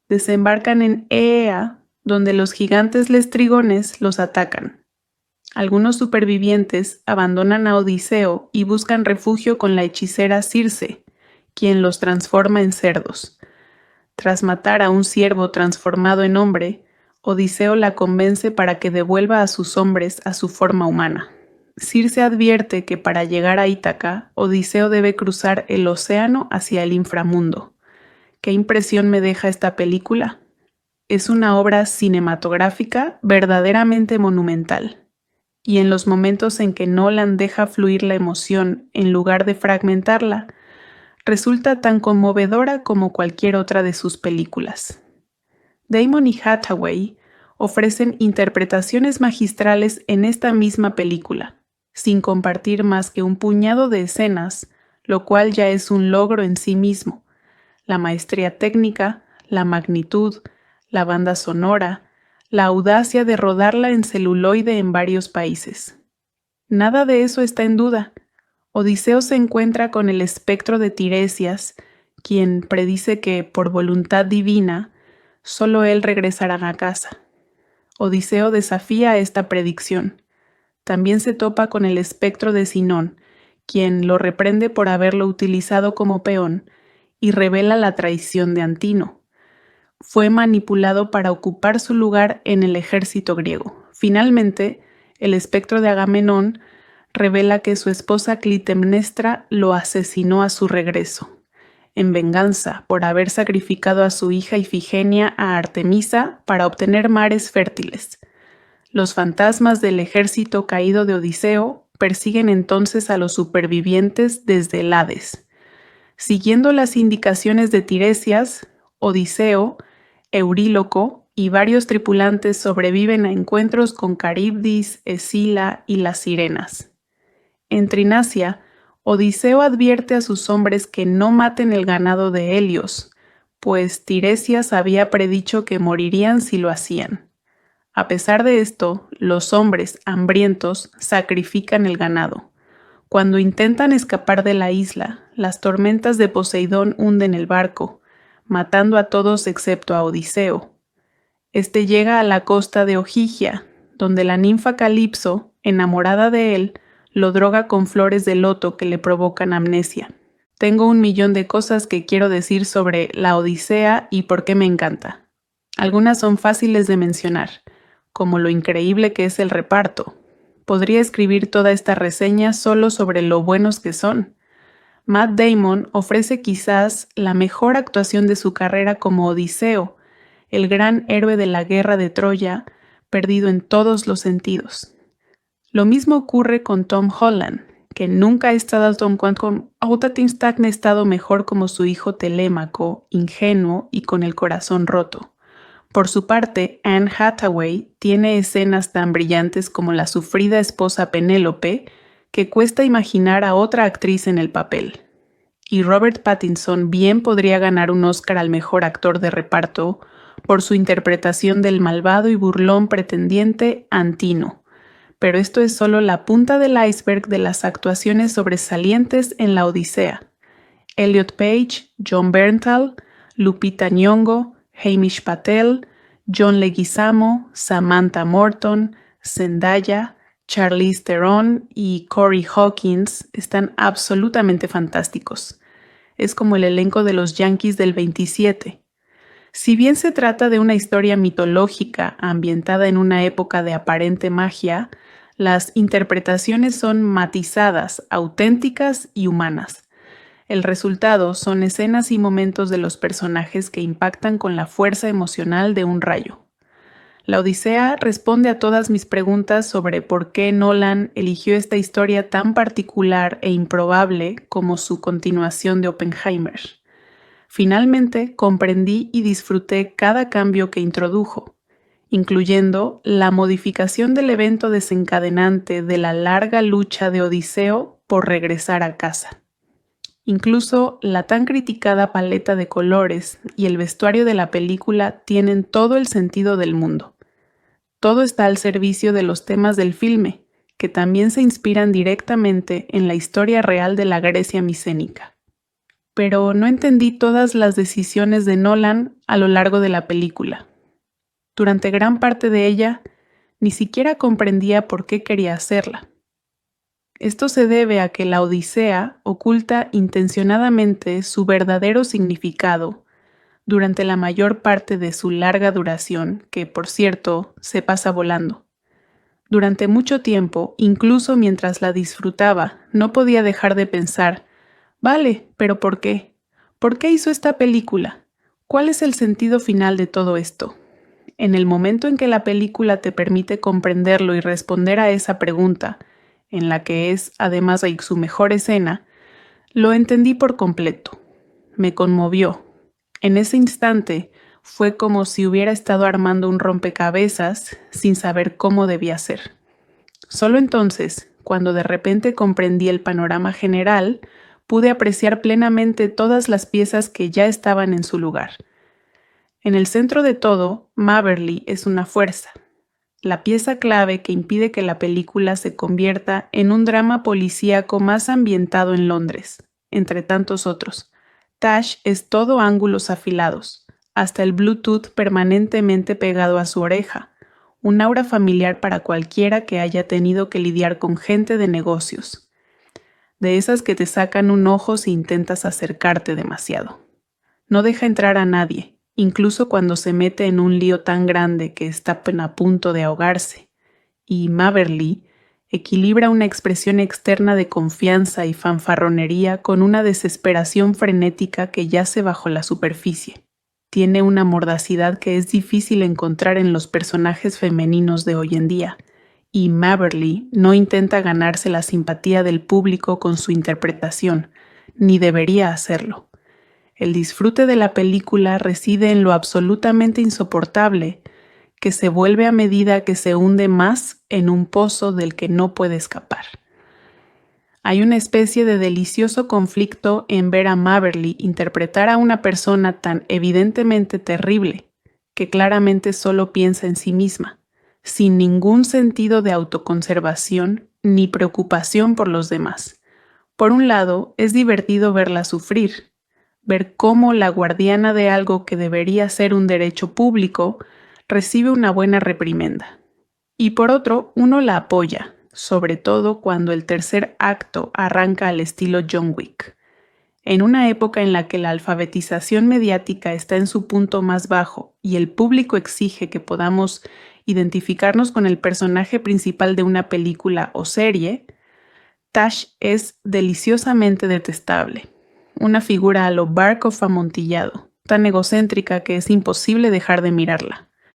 Desembarcan en Eea, donde los gigantes lestrigones los atacan. Algunos supervivientes abandonan a Odiseo y buscan refugio con la hechicera Circe, quien los transforma en cerdos. Tras matar a un ciervo transformado en hombre, Odiseo la convence para que devuelva a sus hombres a su forma humana. Circe advierte que para llegar a Ítaca, Odiseo debe cruzar el océano hacia el inframundo. ¿Qué impresión me deja esta película? Es una obra cinematográfica verdaderamente monumental. Y en los momentos en que Nolan deja fluir la emoción en lugar de fragmentarla, resulta tan conmovedora como cualquier otra de sus películas. Damon y Hathaway ofrecen interpretaciones magistrales en esta misma película, sin compartir más que un puñado de escenas, lo cual ya es un logro en sí mismo. La maestría técnica, la magnitud, la banda sonora, la audacia de rodarla en celuloide en varios países. Nada de eso está en duda. Odiseo se encuentra con el espectro de Tiresias, quien predice que, por voluntad divina, solo él regresará a casa. Odiseo desafía esta predicción. También se topa con el espectro de Sinón, quien lo reprende por haberlo utilizado como peón y revela la traición de Antino. Fue manipulado para ocupar su lugar en el ejército griego. Finalmente, el espectro de Agamenón revela que su esposa Clitemnestra lo asesinó a su regreso, en venganza por haber sacrificado a su hija Ifigenia a Artemisa para obtener mares fértiles. Los fantasmas del ejército caído de Odiseo persiguen entonces a los supervivientes desde el Hades. Siguiendo las indicaciones de Tiresias, Odiseo, Euríloco y varios tripulantes sobreviven a encuentros con Caribdis, Escila y las sirenas. En Trinacia, Odiseo advierte a sus hombres que no maten el ganado de Helios, pues Tiresias había predicho que morirían si lo hacían. A pesar de esto, los hombres, hambrientos, sacrifican el ganado. Cuando intentan escapar de la isla, las tormentas de Poseidón hunden el barco, matando a todos excepto a Odiseo. Este llega a la costa de Ogygia, donde la ninfa Calipso, enamorada de él, lo droga con flores de loto que le provocan amnesia. Tengo 1.000.000 de cosas que quiero decir sobre la Odisea y por qué me encanta. Algunas son fáciles de mencionar, como lo increíble que es el reparto. Podría escribir toda esta reseña solo sobre lo buenos que son. Matt Damon ofrece quizás la mejor actuación de su carrera como Odiseo, el gran héroe de la guerra de Troya, perdido en todos los sentidos. Lo mismo ocurre con Tom Holland, que nunca ha estado con estado mejor como su hijo Telémaco, ingenuo y con el corazón roto. Por su parte, Anne Hathaway tiene escenas tan brillantes como la sufrida esposa Penélope, que cuesta imaginar a otra actriz en el papel. Y Robert Pattinson bien podría ganar un Oscar al mejor actor de reparto por su interpretación del malvado y burlón pretendiente Antino. Pero esto es solo la punta del iceberg de las actuaciones sobresalientes en la Odisea. Elliot Page, Jon Bernthal, Lupita Nyong'o, Hamish Patel, John Leguizamo, Samantha Morton, Zendaya, Charlize Theron y Corey Hawkins están absolutamente fantásticos. Es como el elenco de los Yankees del 27. Si bien se trata de una historia mitológica ambientada en una época de aparente magia, las interpretaciones son matizadas, auténticas y humanas. El resultado son escenas y momentos de los personajes que impactan con la fuerza emocional de un rayo. La Odisea responde a todas mis preguntas sobre por qué Nolan eligió esta historia tan particular e improbable como su continuación de Oppenheimer. Finalmente comprendí y disfruté cada cambio que introdujo, incluyendo la modificación del evento desencadenante de la larga lucha de Odiseo por regresar a casa. Incluso la tan criticada paleta de colores y el vestuario de la película tienen todo el sentido del mundo. Todo está al servicio de los temas del filme, que también se inspiran directamente en la historia real de la Grecia micénica. Pero no entendí todas las decisiones de Nolan a lo largo de la película. Durante gran parte de ella, ni siquiera comprendía por qué quería hacerla. Esto se debe a que la Odisea oculta intencionadamente su verdadero significado durante la mayor parte de su larga duración, que, por cierto, se pasa volando. Durante mucho tiempo, incluso mientras la disfrutaba, no podía dejar de pensar, vale, pero ¿por qué? ¿Por qué hizo esta película? ¿Cuál es el sentido final de todo esto? En el momento en que la película te permite comprenderlo y responder a esa pregunta, en la que es, además de su mejor escena, lo entendí por completo. Me conmovió. En ese instante fue como si hubiera estado armando un rompecabezas sin saber cómo debía ser. Solo entonces, cuando de repente comprendí el panorama general, pude apreciar plenamente todas las piezas que ya estaban en su lugar. En el centro de todo, Maberly es una fuerza, la pieza clave que impide que la película se convierta en un drama policíaco más ambientado en Londres, entre tantos otros. Tash es todo ángulos afilados, hasta el Bluetooth permanentemente pegado a su oreja, un aura familiar para cualquiera que haya tenido que lidiar con gente de negocios, de esas que te sacan un ojo si intentas acercarte demasiado. No deja entrar a nadie, incluso cuando se mete en un lío tan grande que está a punto de ahogarse. Y Maberly equilibra una expresión externa de confianza y fanfarronería con una desesperación frenética que yace bajo la superficie. Tiene una mordacidad que es difícil encontrar en los personajes femeninos de hoy en día, y Maberly no intenta ganarse la simpatía del público con su interpretación, ni debería hacerlo. El disfrute de la película reside en lo absolutamente insoportable, que se vuelve a medida que se hunde más en un pozo del que no puede escapar. Hay una especie de delicioso conflicto en ver a Maberly interpretar a una persona tan evidentemente terrible, que claramente solo piensa en sí misma, sin ningún sentido de autoconservación ni preocupación por los demás. Por un lado, es divertido verla sufrir, ver cómo la guardiana de algo que debería ser un derecho público recibe una buena reprimenda. Y por otro, uno la apoya, sobre todo cuando el tercer acto arranca al estilo John Wick. En una época en la que la alfabetización mediática está en su punto más bajo y el público exige que podamos identificarnos con el personaje principal de una película o serie, Tash es deliciosamente detestable. Una figura a lo Barkov amontillado, tan egocéntrica que es imposible dejar de mirarla.